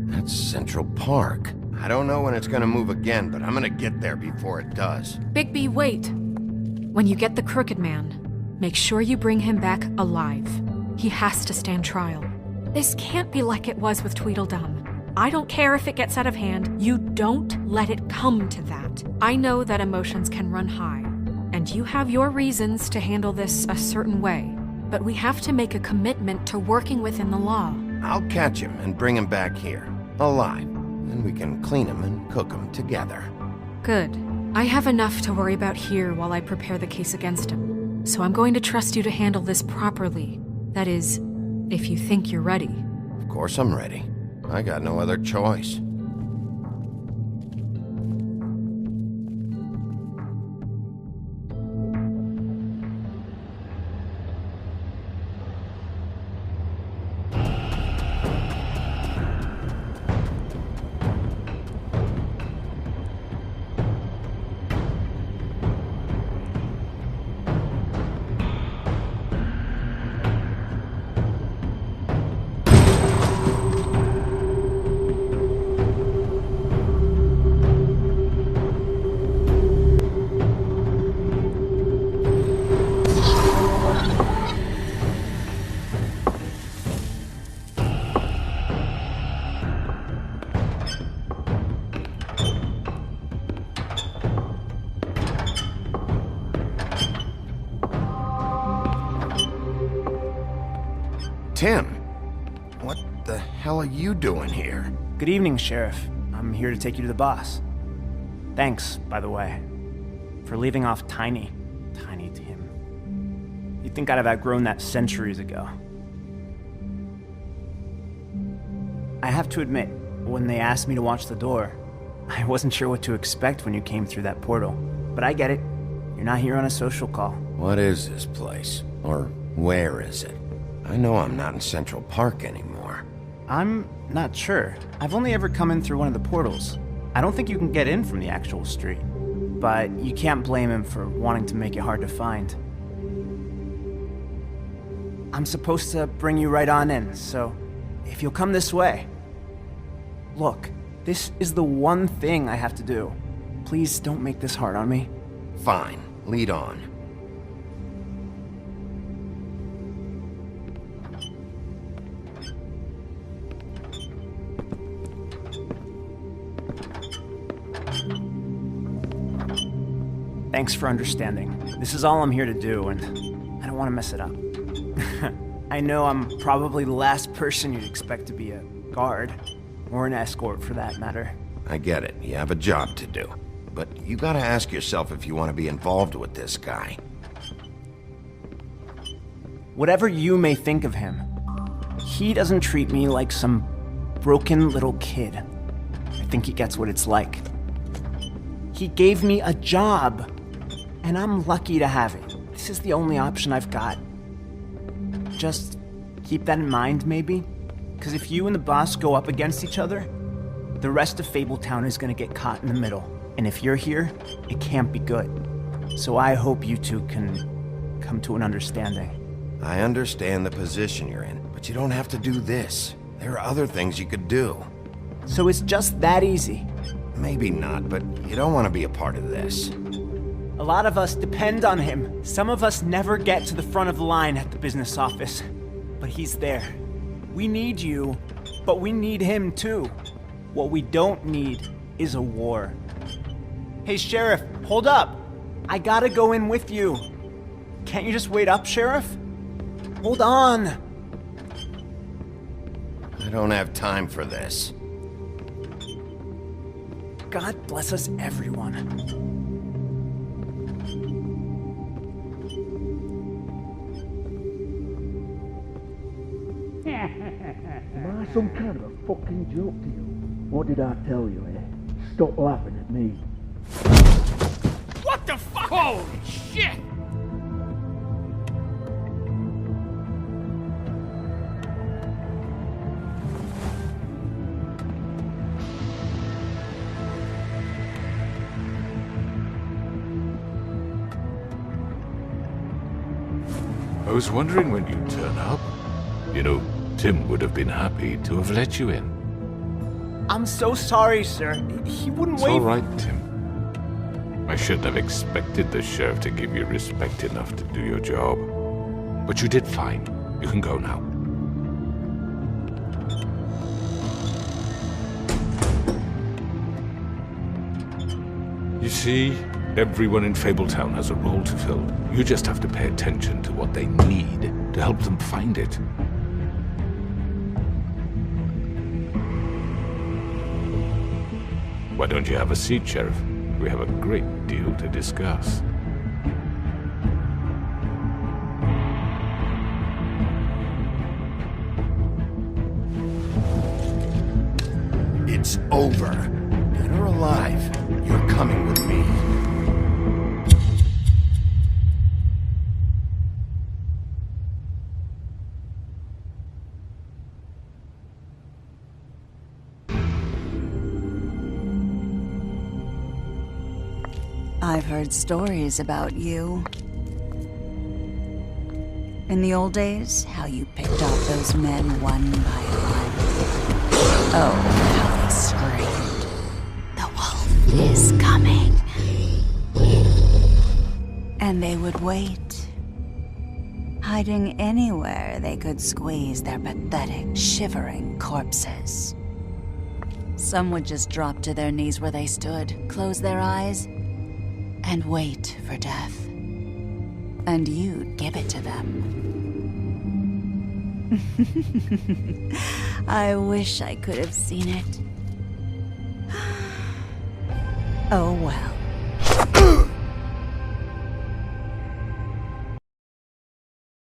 That's Central Park. I don't know when it's gonna move again, but I'm gonna get there before it does. Bigby, wait! When you get the Crooked Man, make sure you bring him back alive. He has to stand trial. This can't be like it was with Tweedledum. I don't care if it gets out of hand. You don't let it come to that. I know that emotions can run high, and you have your reasons to handle this a certain way. But we have to make a commitment to working within the law. I'll catch him and bring him back here, alive. Then we can clean him and cook him together. Good. I have enough to worry about here while I prepare the case against him. So I'm going to trust you to handle this properly. That is, if you think you're ready. Of course I'm ready. I got no other choice. Tim, what the hell are you doing here? Good evening, Sheriff. I'm here to take you to the boss. Thanks, by the way, for leaving off Tiny Tim. You'd think I'd have outgrown that centuries ago. I have to admit, when they asked me to watch the door, I wasn't sure what to expect when you came through that portal. But I get it. You're not here on a social call. What is this place? Or where is it? I know I'm not in Central Park anymore. I'm not sure. I've only ever come in through one of the portals. I don't think you can get in from the actual street. But you can't blame him for wanting to make it hard to find. I'm supposed to bring you right on in, so if you'll come this way. Look, this is the one thing I have to do. Please don't make this hard on me. Fine, lead on. Thanks for understanding. This is all I'm here to do, and I don't want to mess it up. I know I'm probably the last person you'd expect to be a guard, or an escort for that matter. I get it, you have a job to do. But you gotta ask yourself if you want to be involved with this guy. Whatever you may think of him, he doesn't treat me like some broken little kid. I think he gets what it's like. He gave me a job, and I'm lucky to have it. This is the only option I've got. Just keep that in mind, maybe? Because if you and the boss go up against each other, the rest of Fabletown is gonna get caught in the middle. And if you're here, it can't be good. So I hope you two can come to an understanding. I understand the position you're in, but you don't have to do this. There are other things you could do. So it's just that easy? Maybe not, but you don't want to be a part of this. A lot of us depend on him. Some of us never get to the front of the line at the business office. But he's there. We need you, but we need him too. What we don't need is a war. Hey, Sheriff, hold up. I gotta go in with you. Can't you just wait up, Sheriff? Hold on. I don't have time for this. God bless us, everyone. Am I some kind of a fucking joke to you? What did I tell you, eh? Stop laughing at me. What the fuck? Holy shit! I was wondering when you'd turn up. You know, Tim would have been happy to have let you in. I'm so sorry, sir. He wouldn't It's wait. all right, Tim. I shouldn't have expected the sheriff to give you respect enough to do your job. But you did fine. You can go now. You see, everyone in Fabletown has a role to fill. You just have to pay attention to what they need to help them find it. Why don't you have a seat, Sheriff? We have a great deal to discuss. It's over. Dead or alive, you're coming with me. I've heard stories about you. In the old days, how you picked off those men one by one. Oh, how they screamed. The wolf is coming. And they would wait, hiding anywhere they could squeeze their pathetic, shivering corpses. Some would just drop to their knees where they stood, close their eyes, and wait for death. And you'd give it to them. I wish I could have seen it. Oh well.